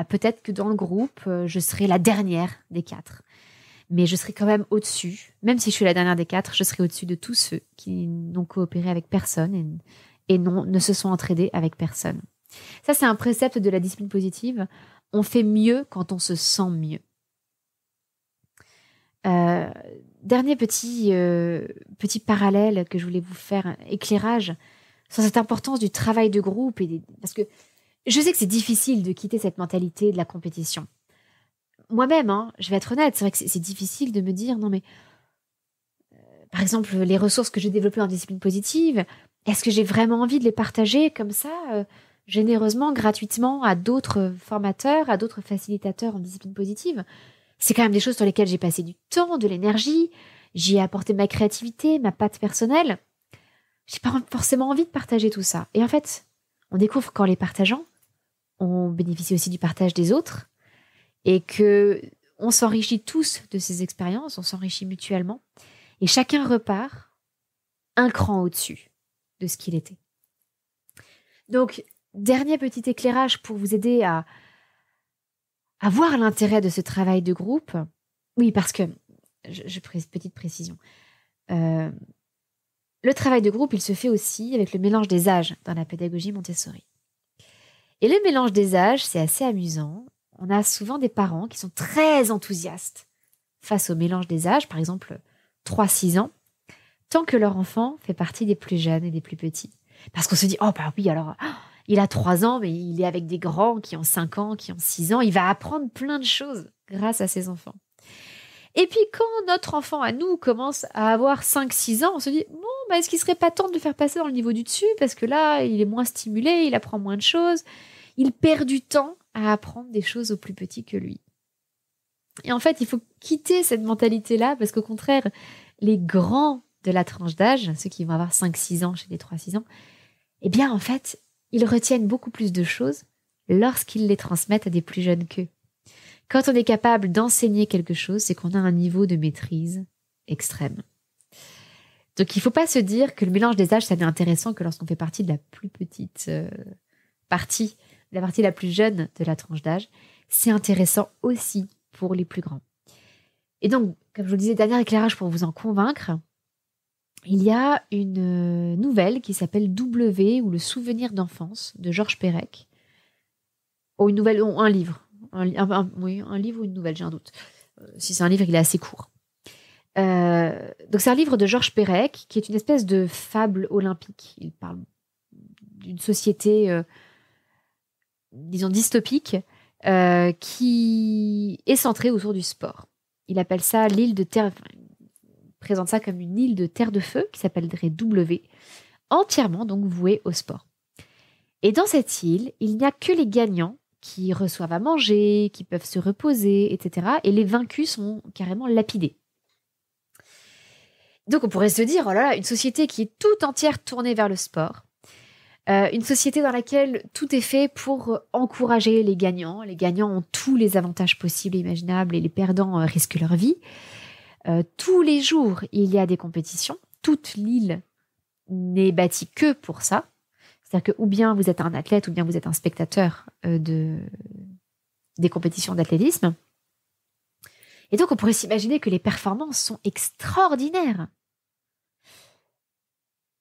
peut-être que dans le groupe, je serai la dernière des 4. Mais je serai quand même au-dessus. Même si je suis la dernière des 4, je serai au-dessus de tous ceux qui n'ont coopéré avec personne et ne se sont entraidés avec personne. Ça, c'est un précepte de la discipline positive. On fait mieux quand on se sent mieux. Dernier petit parallèle que je voulais vous faire, éclairage sur cette importance du travail de groupe. Parce que je sais que c'est difficile de quitter cette mentalité de la compétition. Moi-même, je vais être honnête, c'est vrai que c'est difficile de me dire, non mais, par exemple, les ressources que j'ai développées en discipline positive, est-ce que j'ai vraiment envie de les partager comme ça, généreusement, gratuitement, à d'autres formateurs, à d'autres facilitateurs en discipline positive ? C'est quand même des choses sur lesquelles j'ai passé du temps, de l'énergie, j'y ai apporté ma créativité, ma patte personnelle. J'ai pas forcément envie de partager tout ça. Et en fait, on découvre qu'en les partageant, on bénéficie aussi du partage des autres et que on s'enrichit tous de ces expériences, on s'enrichit mutuellement et chacun repart un cran au-dessus de ce qu'il était. Donc, dernier petit éclairage pour vous aider à voir l'intérêt de ce travail de groupe. Oui, parce que, petite précision, le travail de groupe, il se fait aussi avec le mélange des âges dans la pédagogie Montessori. Et le mélange des âges, c'est assez amusant. On a souvent des parents qui sont très enthousiastes face au mélange des âges, par exemple 3-6 ans, tant que leur enfant fait partie des plus jeunes et des plus petits. Parce qu'on se dit, oh bah oui, alors, il a 3 ans, mais il est avec des grands qui ont 5 ans, qui ont 6 ans. Il va apprendre plein de choses grâce à ses enfants. Et puis, quand notre enfant à nous commence à avoir 5-6 ans, on se dit, bon, est-ce qu'il serait pas temps de le faire passer dans le niveau du dessus? Parce que là, il est moins stimulé, il apprend moins de choses. Il perd du temps à apprendre des choses aux plus petits que lui. Et en fait, il faut quitter cette mentalité-là, parce qu'au contraire, les grands de la tranche d'âge, ceux qui vont avoir 5-6 ans chez les 3-6 ans, eh bien, en fait, ils retiennent beaucoup plus de choses lorsqu'ils les transmettent à des plus jeunes qu'eux. Quand on est capable d'enseigner quelque chose, c'est qu'on a un niveau de maîtrise extrême. Donc, il ne faut pas se dire que le mélange des âges, ça n'est intéressant que lorsqu'on fait partie de la plus petite partie, la partie la plus jeune de la tranche d'âge. C'est intéressant aussi pour les plus grands. Et donc, comme je vous le disais, dernier éclairage pour vous en convaincre, il y a une nouvelle qui s'appelle W ou le souvenir d'enfance de Georges Perec. Ou une nouvelle, ou un livre. Un livre ou une nouvelle, j'ai un doute. Si c'est un livre, il est assez court. Donc c'est un livre de Georges Perec qui est une espèce de fable olympique. Il parle d'une société, disons, dystopique, qui est centrée autour du sport. Il appelle ça l'île de terre... présente ça comme une île de terre de feu qui s'appellerait W, entièrement donc vouée au sport. Et dans cette île, il n'y a que les gagnants qui reçoivent à manger, qui peuvent se reposer, etc. Et les vaincus sont carrément lapidés. Donc on pourrait se dire, oh là là, une société qui est tout entière tournée vers le sport, une société dans laquelle tout est fait pour encourager les gagnants. Les gagnants ont tous les avantages possibles et imaginables et les perdants risquent leur vie. Tous les jours, il y a des compétitions. Toute l'île n'est bâti que pour ça. C'est-à-dire que ou bien vous êtes un athlète, ou bien vous êtes un spectateur des compétitions d'athlétisme. Et donc, on pourrait s'imaginer que les performances sont extraordinaires.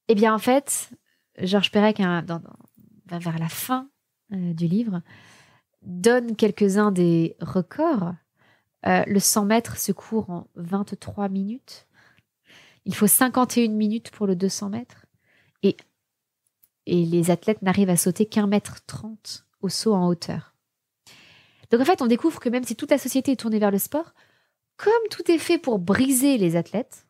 Eh bien, en fait, Georges Perec, vers la fin du livre, donne quelques-uns des records. Le 100 mètres se court en 23 minutes. Il faut 51 minutes pour le 200 mètres. Et les athlètes n'arrivent à sauter qu'1 mètre 30 au saut en hauteur. Donc en fait, on découvre que même si toute la société est tournée vers le sport, comme tout est fait pour briser les athlètes,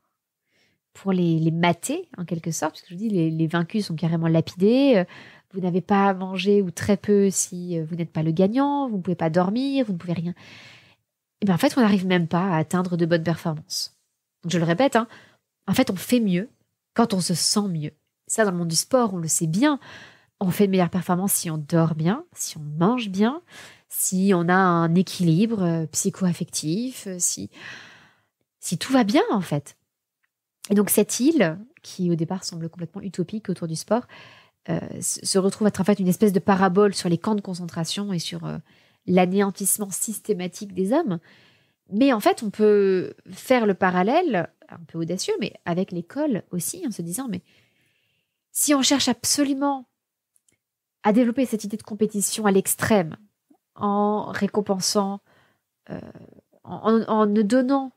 pour les mater en quelque sorte, parce que je vous dis, les vaincus sont carrément lapidés, vous n'avez pas à manger ou très peu si vous n'êtes pas le gagnant, vous ne pouvez pas dormir, vous ne pouvez rien. Et bien en fait, on n'arrive même pas à atteindre de bonnes performances. Donc je le répète, en fait, on fait mieux quand on se sent mieux. Ça, dans le monde du sport, on le sait bien. On fait de meilleures performances si on dort bien, si on mange bien, si on a un équilibre psycho-affectif, si tout va bien, en fait. Et donc, cette île, qui au départ semble complètement utopique autour du sport, se retrouve être en fait une espèce de parabole sur les camps de concentration et sur l'anéantissement systématique des hommes. Mais en fait, on peut faire le parallèle, un peu audacieux, mais avec l'école aussi, en se disant, mais si on cherche absolument à développer cette idée de compétition à l'extrême, en récompensant, en ne donnant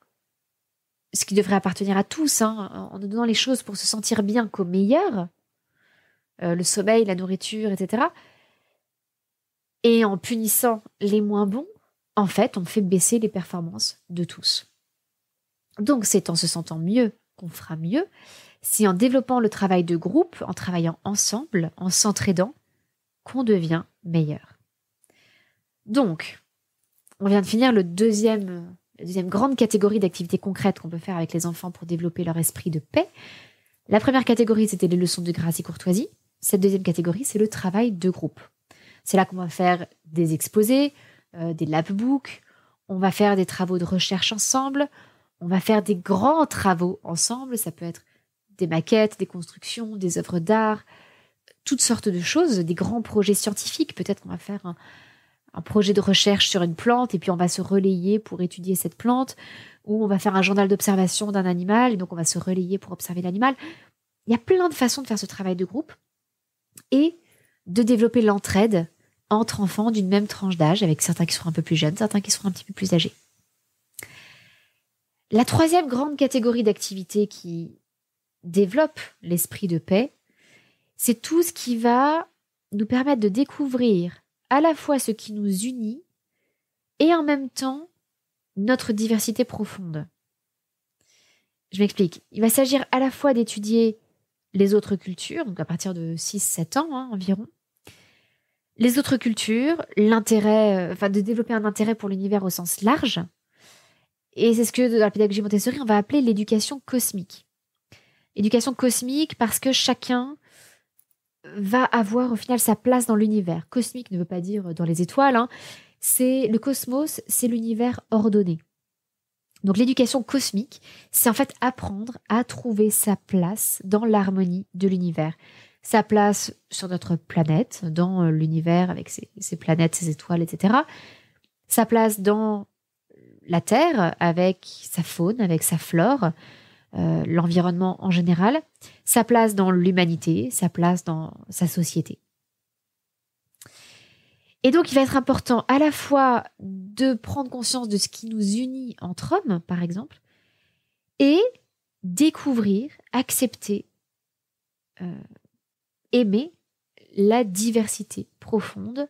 ce qui devrait appartenir à tous, en ne donnant les choses pour se sentir bien qu'au meilleur, le sommeil, la nourriture, etc., et en punissant les moins bons, en fait, on fait baisser les performances de tous. Donc, c'est en se sentant mieux qu'on fera mieux. C'est en développant le travail de groupe, en travaillant ensemble, en s'entraidant, qu'on devient meilleur. Donc, on vient de finir la deuxième grande catégorie d'activités concrètes qu'on peut faire avec les enfants pour développer leur esprit de paix. La première catégorie, c'était les leçons de grâce et courtoisie. Cette deuxième catégorie, c'est le travail de groupe. C'est là qu'on va faire des exposés, des labbooks, on va faire des travaux de recherche ensemble, on va faire des grands travaux ensemble, ça peut être des maquettes, des constructions, des œuvres d'art, toutes sortes de choses, des grands projets scientifiques. Peut-être qu'on va faire un projet de recherche sur une plante et puis on va se relayer pour étudier cette plante, ou on va faire un journal d'observation d'un animal et donc on va se relayer pour observer l'animal. Il y a plein de façons de faire ce travail de groupe et de développer l'entraide entre enfants d'une même tranche d'âge, avec certains qui seront un peu plus jeunes, certains qui seront un petit peu plus âgés. La troisième grande catégorie d'activités qui développe l'esprit de paix, c'est tout ce qui va nous permettre de découvrir à la fois ce qui nous unit et en même temps notre diversité profonde. Je m'explique. Il va s'agir à la fois d'étudier les autres cultures, donc à partir de 6-7 ans environ, les autres cultures, de développer un intérêt pour l'univers au sens large. Et c'est ce que dans la pédagogie Montessori, on va appeler l'éducation cosmique. Éducation cosmique parce que chacun va avoir au final sa place dans l'univers. Cosmique ne veut pas dire dans les étoiles. C'est le cosmos, c'est l'univers ordonné. Donc l'éducation cosmique, c'est en fait apprendre à trouver sa place dans l'harmonie de l'univers. Sa place sur notre planète, dans l'univers avec ses planètes, ses étoiles, etc. Sa place dans la Terre avec sa faune, avec sa flore, l'environnement en général, sa place dans l'humanité, sa place dans sa société. Et donc, il va être important à la fois de prendre conscience de ce qui nous unit entre hommes, par exemple, et découvrir, accepter, aimer la diversité profonde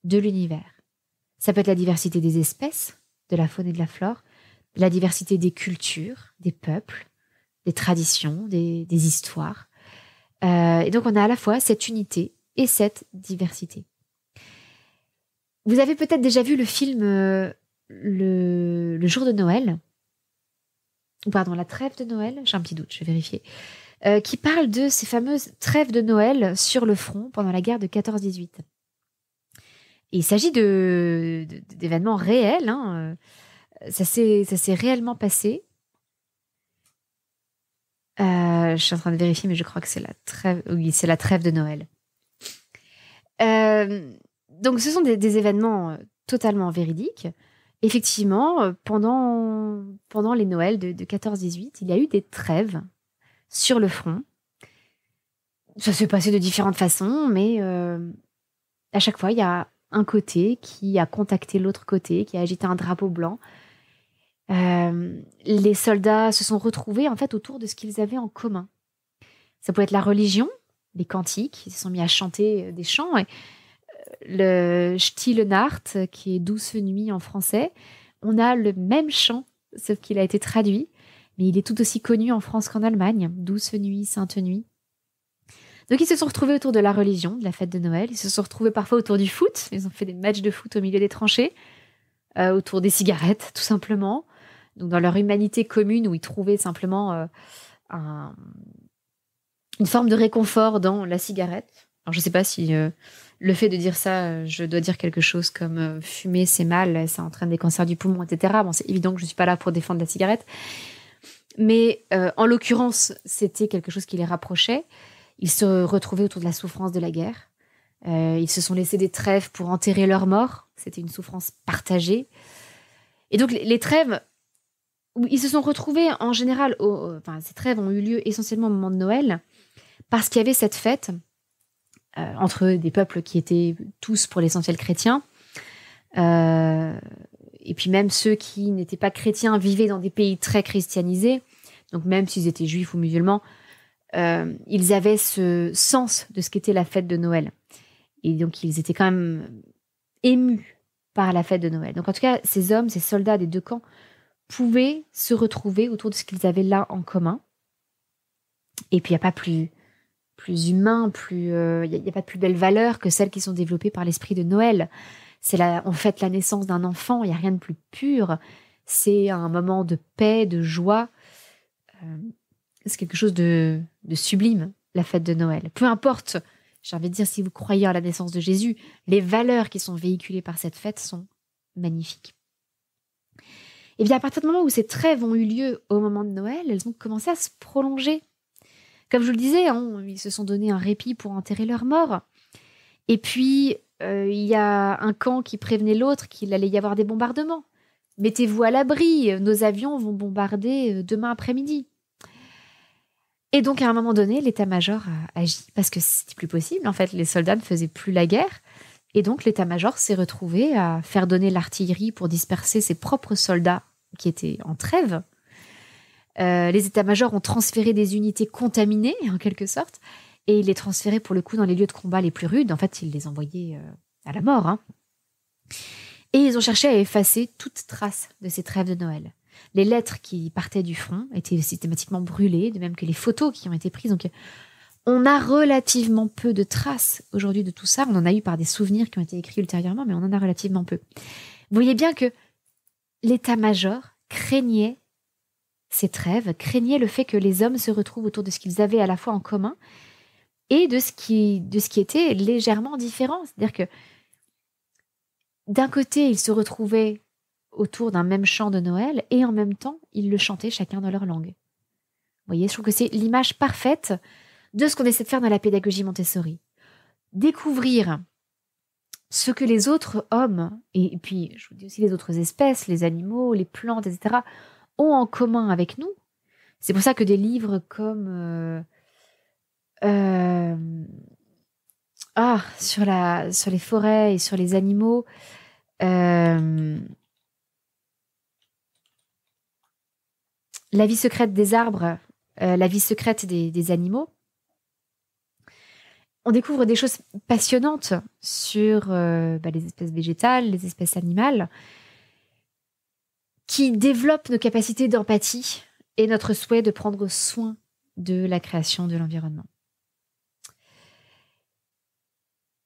de l'univers. Ça peut être la diversité des espèces, de la faune et de la flore, la diversité des cultures, des peuples, des traditions, des histoires. Et donc, on a à la fois cette unité et cette diversité. Vous avez peut-être déjà vu le film le jour de Noël, ou pardon, la trêve de Noël, j'ai un petit doute, je vais vérifier, qui parle de ces fameuses trêves de Noël sur le front pendant la guerre de 14-18. Et il s'agit d'événements réels, ça s'est réellement passé. Je suis en train de vérifier, mais je crois que c'est la trêve. Oui, c'est la trêve de Noël. Donc, ce sont des événements totalement véridiques. Effectivement, pendant les Noëls de 14-18, il y a eu des trêves sur le front. Ça s'est passé de différentes façons, mais à chaque fois, il y a un côté qui a contacté l'autre côté, qui a agité un drapeau blanc. Les soldats se sont retrouvés en fait autour de ce qu'ils avaient en commun. Ça peut être la religion, les cantiques, ils se sont mis à chanter des chants. Et le Stille Nacht, qui est Douce nuit en français, on a le même chant, sauf qu'il a été traduit, mais il est tout aussi connu en France qu'en Allemagne, Douce nuit, Sainte nuit. Donc ils se sont retrouvés autour de la religion, de la fête de Noël, ils se sont retrouvés parfois autour du foot, ils ont fait des matchs de foot au milieu des tranchées, autour des cigarettes, tout simplement. Donc dans leur humanité commune, où ils trouvaient simplement une forme de réconfort dans la cigarette. Alors je ne sais pas si le fait de dire ça, je dois dire quelque chose comme fumer c'est mal, ça entraîne des cancers du poumon, etc. Bon, c'est évident que je ne suis pas là pour défendre la cigarette. Mais en l'occurrence, c'était quelque chose qui les rapprochait. Ils se retrouvaient autour de la souffrance de la guerre. Ils se sont laissés des trêves pour enterrer leurs morts. C'était une souffrance partagée. Et donc les trêves, ils se sont retrouvés en général, ces trêves ont eu lieu essentiellement au moment de Noël, parce qu'il y avait cette fête entre des peuples qui étaient tous pour l'essentiel chrétiens, et puis même ceux qui n'étaient pas chrétiens vivaient dans des pays très christianisés, donc même s'ils étaient juifs ou musulmans, ils avaient ce sens de ce qu'était la fête de Noël. Et donc ils étaient quand même émus par la fête de Noël. Donc en tout cas, ces hommes, ces soldats des deux camps pouvaient se retrouver autour de ce qu'ils avaient là en commun. Et puis il n'y a pas plus humain, il y a pas de plus belle valeur que celles qui sont développées par l'esprit de Noël. On fête la naissance d'un enfant, il n'y a rien de plus pur. C'est un moment de paix, de joie. C'est quelque chose de sublime, la fête de Noël. Peu importe, j'ai envie de dire, si vous croyez à la naissance de Jésus, les valeurs qui sont véhiculées par cette fête sont magnifiques. Et bien à partir du moment où ces trêves ont eu lieu au moment de Noël, elles ont commencé à se prolonger. Comme je vous le disais, ils se sont donné un répit pour enterrer leurs morts. Et puis, il y a un camp qui prévenait l'autre qu'il allait y avoir des bombardements. Mettez-vous à l'abri, nos avions vont bombarder demain après-midi. Et donc, à un moment donné, l'état-major a agi parce que c'était plus possible. En fait, les soldats ne faisaient plus la guerre. Et donc, l'état-major s'est retrouvé à faire donner l'artillerie pour disperser ses propres soldats qui étaient en trêve. Les états-majors ont transféré des unités contaminées, en quelque sorte, et ils les transféraient pour le coup dans les lieux de combat les plus rudes. En fait, ils les envoyaient à la mort. Hein. Et ils ont cherché à effacer toute trace de ces trêves de Noël. Les lettres qui partaient du front étaient systématiquement brûlées, de même que les photos qui ont été prises. Donc, on a relativement peu de traces aujourd'hui de tout ça. On en a eu par des souvenirs qui ont été écrits ultérieurement, mais on en a relativement peu. Vous voyez bien que l'état-major craignait ces trêves, craignait le fait que les hommes se retrouvent autour de ce qu'ils avaient à la fois en commun et de ce qui était légèrement différent. C'est-à-dire que d'un côté, ils se retrouvaient autour d'un même chant de Noël et en même temps, ils le chantaient chacun dans leur langue. Vous voyez, je trouve que c'est l'image parfaite de ce qu'on essaie de faire dans la pédagogie Montessori. Découvrir ce que les autres hommes, et puis je vous dis aussi les autres espèces, les animaux, les plantes, etc., ont en commun avec nous. C'est pour ça que des livres comme sur les forêts et sur les animaux, La vie secrète des arbres, la vie secrète des animaux, on découvre des choses passionnantes sur les espèces végétales, les espèces animales, qui développent nos capacités d'empathie et notre souhait de prendre soin de la création de l'environnement.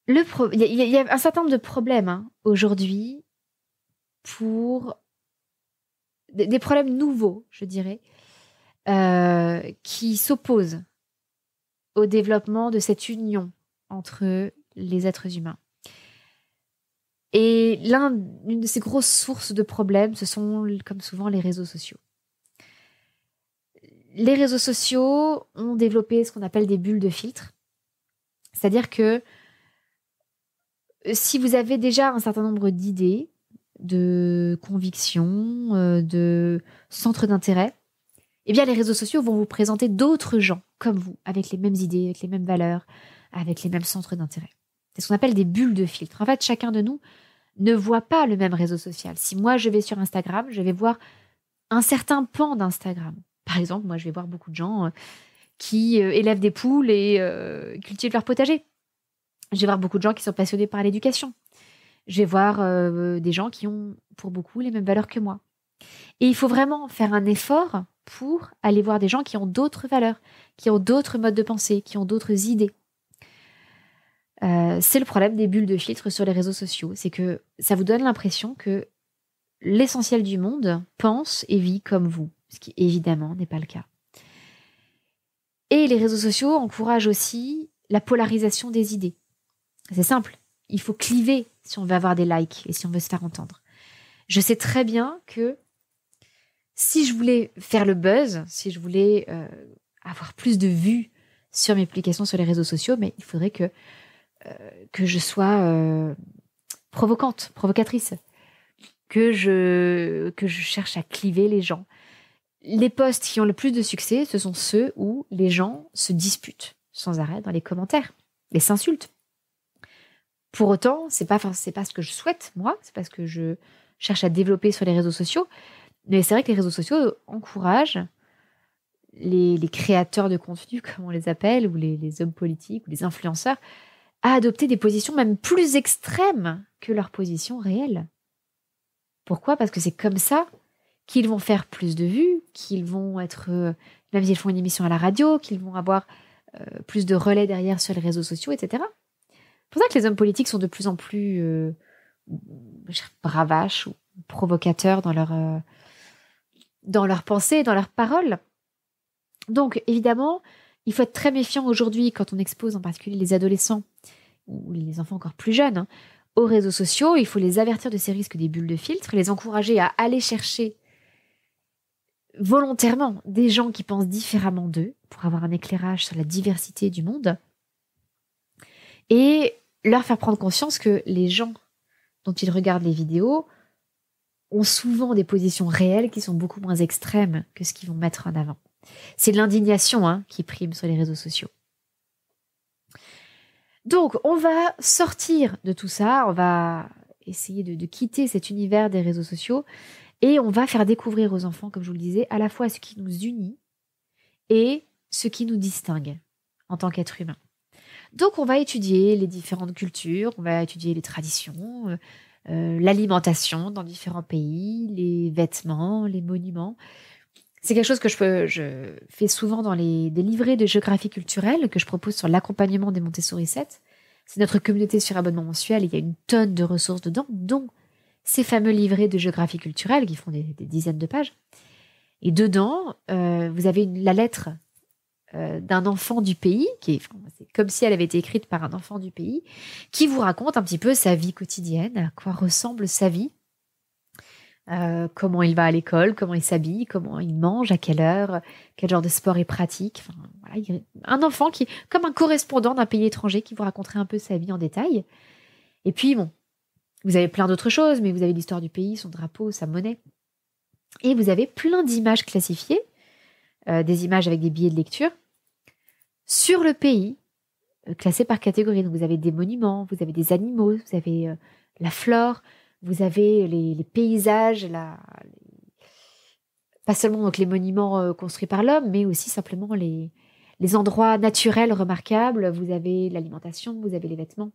Il y a un certain nombre de problèmes aujourd'hui pour des problèmes nouveaux, je dirais, qui s'opposent au développement de cette union entre les êtres humains. Et une de ces grosses sources de problèmes, ce sont, comme souvent, les réseaux sociaux. les réseaux sociaux ont développé ce qu'on appelle des bulles de filtre. C'est-à-dire que si vous avez déjà un certain nombre d'idées, de convictions, de centres d'intérêt, eh bien les réseaux sociaux vont vous présenter d'autres gens comme vous, avec les mêmes idées, avec les mêmes valeurs, avec les mêmes centres d'intérêt. C'est ce qu'on appelle des bulles de filtre. En fait, chacun de nous ne voit pas le même réseau social. Si moi je vais sur Instagram, je vais voir un certain pan d'Instagram. Par exemple, moi je vais voir beaucoup de gens qui élèvent des poules et cultivent leur potager. Je vais voir beaucoup de gens qui sont passionnés par l'éducation. Je vais voir des gens qui ont, pour beaucoup, les mêmes valeurs que moi. Et il faut vraiment faire un effort pour aller voir des gens qui ont d'autres valeurs, qui ont d'autres modes de pensée, qui ont d'autres idées. C'est le problème des bulles de filtre sur les réseaux sociaux. C'est que ça vous donne l'impression que l'essentiel du monde pense et vit comme vous, ce qui évidemment n'est pas le cas. Et les réseaux sociaux encouragent aussi la polarisation des idées. C'est simple, il faut cliver si on veut avoir des likes et si on veut se faire entendre. Je sais très bien que si je voulais faire le buzz, si je voulais avoir plus de vues sur mes publications sur les réseaux sociaux, mais il faudrait que je sois provocatrice, que je cherche à cliver les gens. Les posts qui ont le plus de succès, ce sont ceux où les gens se disputent sans arrêt dans les commentaires et s'insultent. Pour autant, c'est pas ce que je souhaite, moi, c'est pas ce que je cherche à développer sur les réseaux sociaux, mais c'est vrai que les réseaux sociaux encouragent les créateurs de contenu, comme on les appelle, ou les hommes politiques, ou les influenceurs, à adopter des positions même plus extrêmes que leurs positions réelles. Pourquoi ? Parce que c'est comme ça qu'ils vont faire plus de vues, qu'ils vont être, même s'ils font une émission à la radio, qu'ils vont avoir plus de relais derrière sur les réseaux sociaux, etc. C'est pour ça que les hommes politiques sont de plus en plus bravaches ou provocateurs dans leur pensée, dans leurs paroles. Donc, évidemment, il faut être très méfiant aujourd'hui quand on expose en particulier les adolescents ou les enfants encore plus jeunes aux réseaux sociaux. Il faut les avertir de ces risques des bulles de filtre, les encourager à aller chercher volontairement des gens qui pensent différemment d'eux pour avoir un éclairage sur la diversité du monde et leur faire prendre conscience que les gens dont ils regardent les vidéos ont souvent des positions réelles qui sont beaucoup moins extrêmes que ce qu'ils vont mettre en avant. C'est l'indignation qui prime sur les réseaux sociaux. Donc, on va sortir de tout ça, on va essayer de quitter cet univers des réseaux sociaux et on va faire découvrir aux enfants, comme je vous le disais, à la fois ce qui nous unit et ce qui nous distingue en tant qu'être humain. Donc, on va étudier les différentes cultures, on va étudier les traditions, l'alimentation dans différents pays, les vêtements, les monuments. C'est quelque chose que je fais souvent dans des livrets de géographie culturelle que je propose sur l'accompagnement des Montessori 7. C'est notre communauté sur abonnement mensuel. Il y a une tonne de ressources dedans, dont ces fameux livrets de géographie culturelle qui font des dizaines de pages. Et dedans, vous avez la lettre d'un enfant du pays, c'est comme si elle avait été écrite par un enfant du pays, qui vous raconte un petit peu sa vie quotidienne, à quoi ressemble sa vie, comment il va à l'école, comment il s'habille, comment il mange, à quelle heure, quel genre de sport il pratique. Enfin, voilà, un enfant qui, comme un correspondant d'un pays étranger, qui vous raconterait un peu sa vie en détail. Et puis, bon, vous avez plein d'autres choses, mais vous avez l'histoire du pays, son drapeau, sa monnaie. Et vous avez plein d'images classifiées, des images avec des billets de lecture, sur le pays, classés par catégorie. Donc, vous avez des monuments, vous avez des animaux, vous avez la flore, vous avez les paysages, pas seulement donc les monuments construits par l'homme, mais aussi simplement les endroits naturels remarquables. Vous avez l'alimentation, vous avez les vêtements,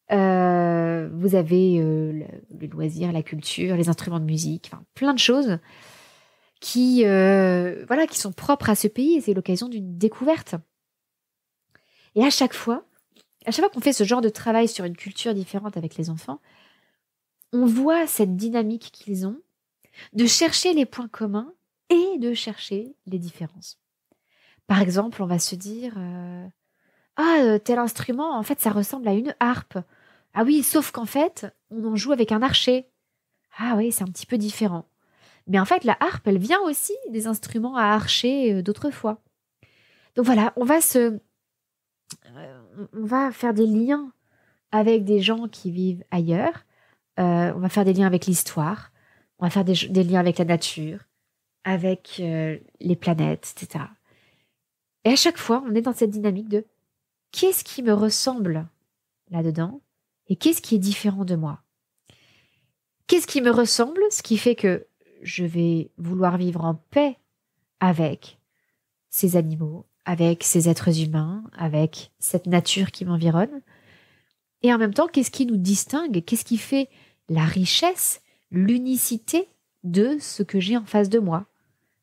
vous avez les loisirs, la culture, les instruments de musique, enfin plein de choses qui sont propres à ce pays et c'est l'occasion d'une découverte. Et à chaque fois qu'on fait ce genre de travail sur une culture différente avec les enfants, on voit cette dynamique qu'ils ont de chercher les points communs et de chercher les différences. Par exemple, on va se dire tel instrument, en fait, ça ressemble à une harpe. Ah oui, sauf qu'en fait, on en joue avec un archet. Ah oui, c'est un petit peu différent. Mais en fait, la harpe, elle vient aussi des instruments à archer d'autrefois. Donc voilà, on va faire des liens avec des gens qui vivent ailleurs. On va faire des liens avec l'histoire. On va faire des liens avec la nature, avec les planètes, etc. Et à chaque fois, on est dans cette dynamique de qu'est-ce qui me ressemble là-dedans et qu'est-ce qui est différent de moi. Qu'est-ce qui me ressemble, ce qui fait que je vais vouloir vivre en paix avec ces animaux, avec ces êtres humains, avec cette nature qui m'environne. Et en même temps, qu'est-ce qui nous distingue? Qu'est-ce qui fait la richesse, l'unicité de ce que j'ai en face de moi?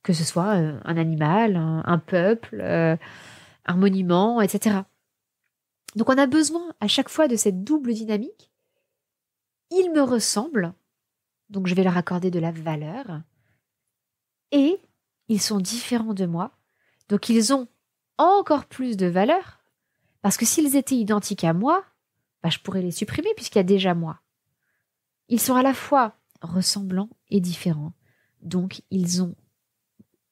Que ce soit un animal, un peuple, un monument, etc. Donc on a besoin à chaque fois de cette double dynamique. Ils me ressemblent, donc je vais leur accorder de la valeur. Et ils sont différents de moi, donc ils ont encore plus de valeur, parce que s'ils étaient identiques à moi, je pourrais les supprimer puisqu'il y a déjà moi. Ils sont à la fois ressemblants et différents, donc ils ont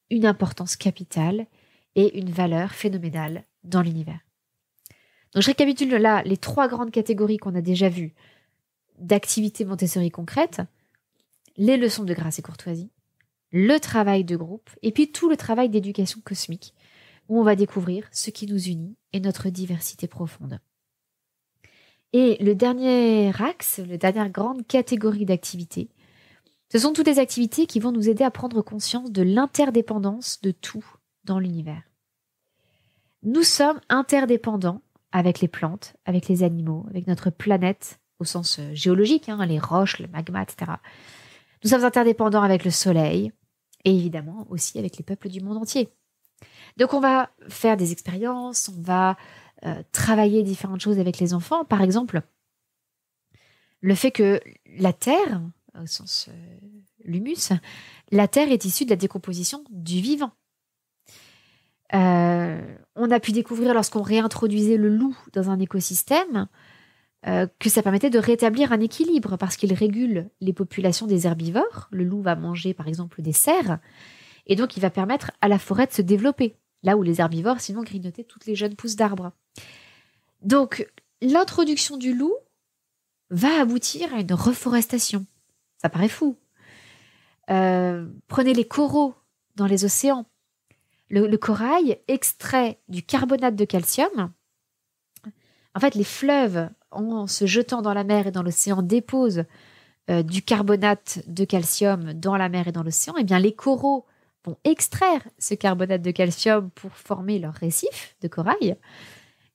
une importance capitale et une valeur phénoménale dans l'univers. Donc je récapitule là les 3 grandes catégories qu'on a déjà vues d'activités Montessori concrètes, les leçons de grâce et courtoisie, le travail de groupe et puis tout le travail d'éducation cosmique où on va découvrir ce qui nous unit et notre diversité profonde. Et le dernier axe, la dernière grande catégorie d'activités, ce sont toutes les activités qui vont nous aider à prendre conscience de l'interdépendance de tout dans l'univers. Nous sommes interdépendants avec les plantes, avec les animaux, avec notre planète au sens géologique, les roches, le magma, etc. Nous sommes interdépendants avec le soleil et évidemment aussi avec les peuples du monde entier. Donc on va faire des expériences, on va travailler différentes choses avec les enfants. Par exemple, le fait que la Terre, au sens l'humus, la Terre est issue de la décomposition du vivant. On a pu découvrir lorsqu'on réintroduisait le loup dans un écosystème que ça permettait de rétablir un équilibre parce qu'il régule les populations des herbivores. Le loup va manger par exemple des cerfs et donc il va permettre à la forêt de se développer, là où les herbivores sinon grignotaient toutes les jeunes pousses d'arbres. Donc l'introduction du loup va aboutir à une reforestation. Ça paraît fou. Prenez les coraux dans les océans. Le corail extrait du carbonate de calcium. En fait, les fleuves, en se jetant dans la mer et dans l'océan, déposent du carbonate de calcium dans la mer et dans l'océan. Eh bien, les coraux vont extraire ce carbonate de calcium pour former leur récif de corail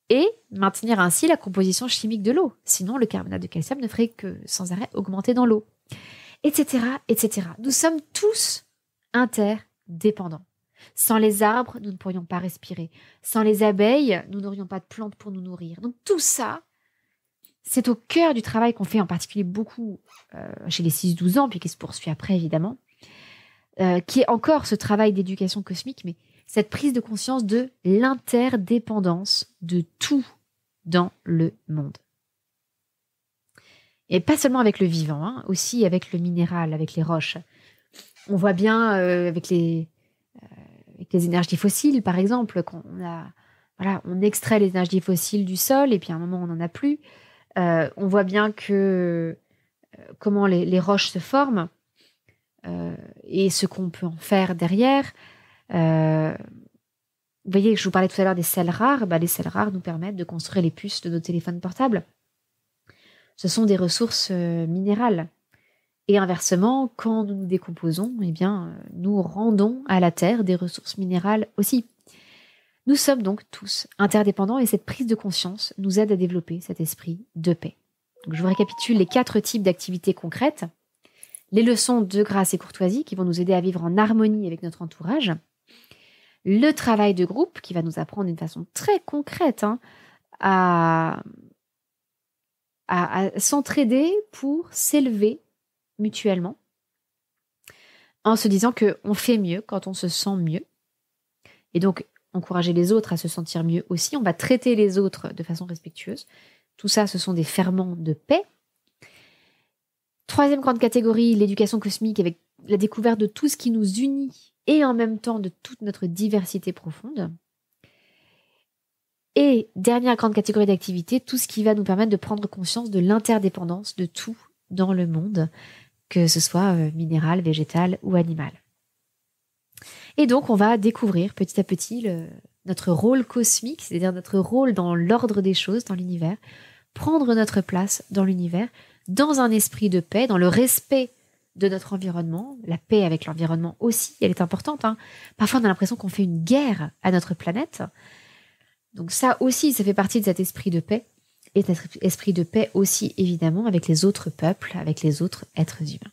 et maintenir ainsi la composition chimique de l'eau. Sinon, le carbonate de calcium ne ferait que sans arrêt augmenter dans l'eau, etc., etc. Nous sommes tous interdépendants. Sans les arbres, nous ne pourrions pas respirer. Sans les abeilles, nous n'aurions pas de plantes pour nous nourrir. Donc tout ça, c'est au cœur du travail qu'on fait en particulier beaucoup chez les 6-12 ans, puis qui se poursuit après évidemment, qui est encore ce travail d'éducation cosmique, mais cette prise de conscience de l'interdépendance de tout dans le monde. Et pas seulement avec le vivant, aussi avec le minéral, avec les roches. On voit bien avec les énergies fossiles, par exemple, on extrait les énergies fossiles du sol et puis à un moment on n'en a plus. On voit bien que comment les roches se forment et ce qu'on peut en faire derrière. Vous voyez que je vous parlais tout à l'heure des sels rares. Les sels rares nous permettent de construire les puces de nos téléphones portables. Ce sont des ressources minérales. Et inversement, quand nous nous décomposons, nous rendons à la Terre des ressources minérales aussi. Nous sommes donc tous interdépendants et cette prise de conscience nous aide à développer cet esprit de paix. Donc, je vous récapitule les 4 types d'activités concrètes. Les leçons de grâce et courtoisie qui vont nous aider à vivre en harmonie avec notre entourage. Le travail de groupe qui va nous apprendre d'une façon très concrète à s'entraider pour s'élever mutuellement, en se disant qu'on fait mieux quand on se sent mieux. Et donc, encourager les autres à se sentir mieux aussi. On va traiter les autres de façon respectueuse. Tout ça, ce sont des ferments de paix. 3e grande catégorie, l'éducation cosmique avec la découverte de tout ce qui nous unit et en même temps de toute notre diversité profonde. Et dernière grande catégorie d'activités, tout ce qui va nous permettre de prendre conscience de l'interdépendance de tout dans le monde, que ce soit minéral, végétal ou animal. Et donc, on va découvrir petit à petit notre rôle cosmique, c'est-à-dire notre rôle dans l'ordre des choses, dans l'univers, prendre notre place dans l'univers, dans un esprit de paix, dans le respect de notre environnement. La paix avec l'environnement aussi, elle est importante. Parfois, on a l'impression qu'on fait une guerre à notre planète. Donc ça aussi, ça fait partie de cet esprit de paix. Et cet esprit de paix aussi, évidemment, avec les autres peuples, avec les autres êtres humains.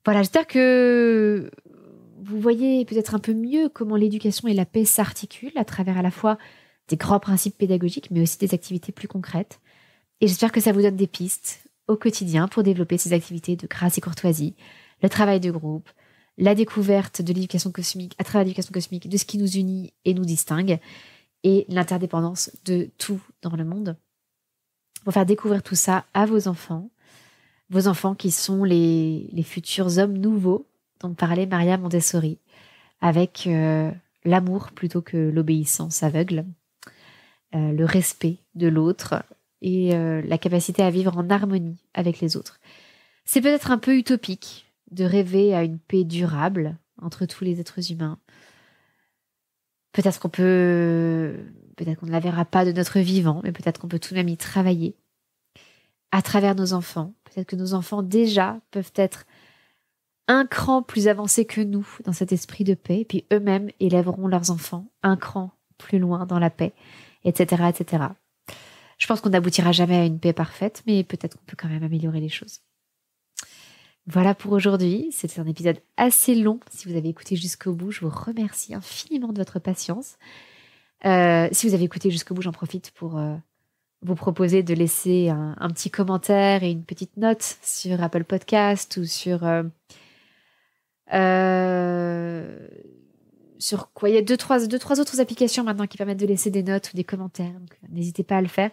Voilà, j'espère que vous voyez peut-être un peu mieux comment l'éducation et la paix s'articulent à travers à la fois des grands principes pédagogiques, mais aussi des activités plus concrètes. Et j'espère que ça vous donne des pistes au quotidien pour développer ces activités de grâce et courtoisie, le travail de groupe, la découverte de l'éducation cosmique, à travers l'éducation cosmique, de ce qui nous unit et nous distingue, et l'interdépendance de tout dans le monde. Pour faire découvrir tout ça à vos enfants qui sont les futurs hommes nouveaux dont parlait Maria Montessori, avec l'amour plutôt que l'obéissance aveugle, le respect de l'autre et la capacité à vivre en harmonie avec les autres. C'est peut-être un peu utopique de rêver à une paix durable entre tous les êtres humains. Peut-être qu'on ne la verra pas de notre vivant, mais peut-être qu'on peut tout de même y travailler à travers nos enfants. Peut-être que nos enfants déjà peuvent être un cran plus avancés que nous dans cet esprit de paix, puis eux-mêmes élèveront leurs enfants un cran plus loin dans la paix, etc., etc. Je pense qu'on n'aboutira jamais à une paix parfaite, mais peut-être qu'on peut quand même améliorer les choses. Voilà pour aujourd'hui. C'était un épisode assez long. Si vous avez écouté jusqu'au bout, je vous remercie infiniment de votre patience. Si vous avez écouté jusqu'au bout, j'en profite pour vous proposer de laisser un petit commentaire et une petite note sur Apple Podcast ou sur quoi, il y a deux, trois autres applications maintenant qui permettent de laisser des notes ou des commentaires. Donc, n'hésitez pas à le faire.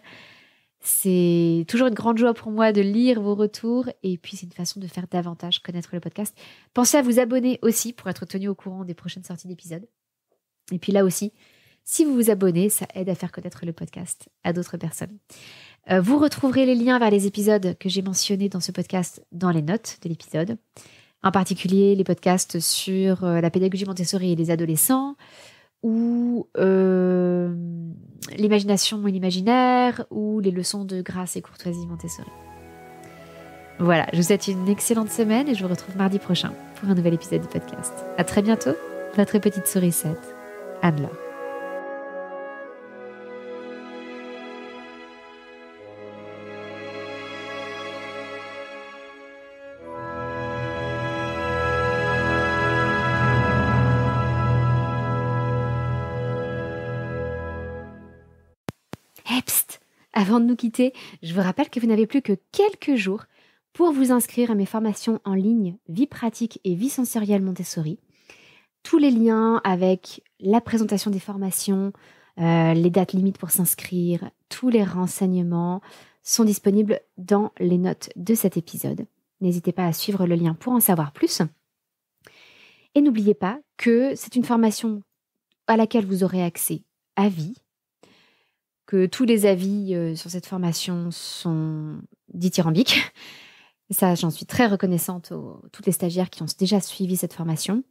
C'est toujours une grande joie pour moi de lire vos retours et puis c'est une façon de faire davantage connaître le podcast. Pensez à vous abonner aussi pour être tenu au courant des prochaines sorties d'épisodes. Et puis là aussi, si vous vous abonnez, ça aide à faire connaître le podcast à d'autres personnes. Vous retrouverez les liens vers les épisodes que j'ai mentionnés dans ce podcast dans les notes de l'épisode. En particulier les podcasts sur la pédagogie Montessori et les adolescents, ou l'imagination et l'imaginaire, ou les leçons de grâce et courtoisie Montessori. Voilà, je vous souhaite une excellente semaine et je vous retrouve mardi prochain pour un nouvel épisode du podcast. À très bientôt, votre petite sourisette, Anne-Laure. Avant de nous quitter, je vous rappelle que vous n'avez plus que quelques jours pour vous inscrire à mes formations en ligne Vie pratique et vie sensorielle Montessori. Tous les liens avec la présentation des formations, les dates limites pour s'inscrire, tous les renseignements sont disponibles dans les notes de cet épisode. N'hésitez pas à suivre le lien pour en savoir plus. Et n'oubliez pas que c'est une formation à laquelle vous aurez accès à vie, que tous les avis sur cette formation sont dithyrambiques. Et ça, j'en suis très reconnaissante aux toutes les stagiaires qui ont déjà suivi cette formation.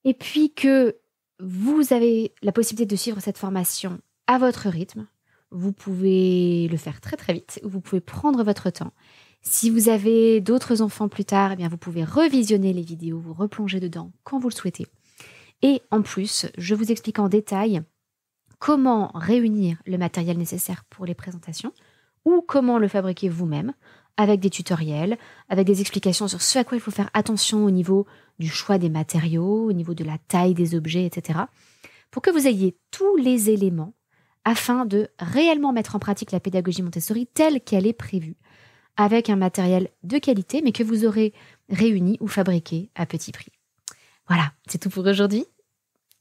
Et puis que vous avez la possibilité de suivre cette formation à votre rythme. Vous pouvez le faire très très vite, ou vous pouvez prendre votre temps. Si vous avez d'autres enfants plus tard, eh bien vous pouvez revisionner les vidéos, vous replonger dedans quand vous le souhaitez. Et en plus, je vous explique en détail comment réunir le matériel nécessaire pour les présentations ou comment le fabriquer vous-même avec des tutoriels, avec des explications sur ce à quoi il faut faire attention au niveau du choix des matériaux, au niveau de la taille des objets, etc. pour que vous ayez tous les éléments afin de réellement mettre en pratique la pédagogie Montessori telle qu'elle est prévue, avec un matériel de qualité mais que vous aurez réuni ou fabriqué à petit prix. Voilà, c'est tout pour aujourd'hui.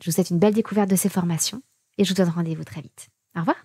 Je vous souhaite une belle découverte de ces formations. Et je vous donne rendez-vous très vite. Au revoir.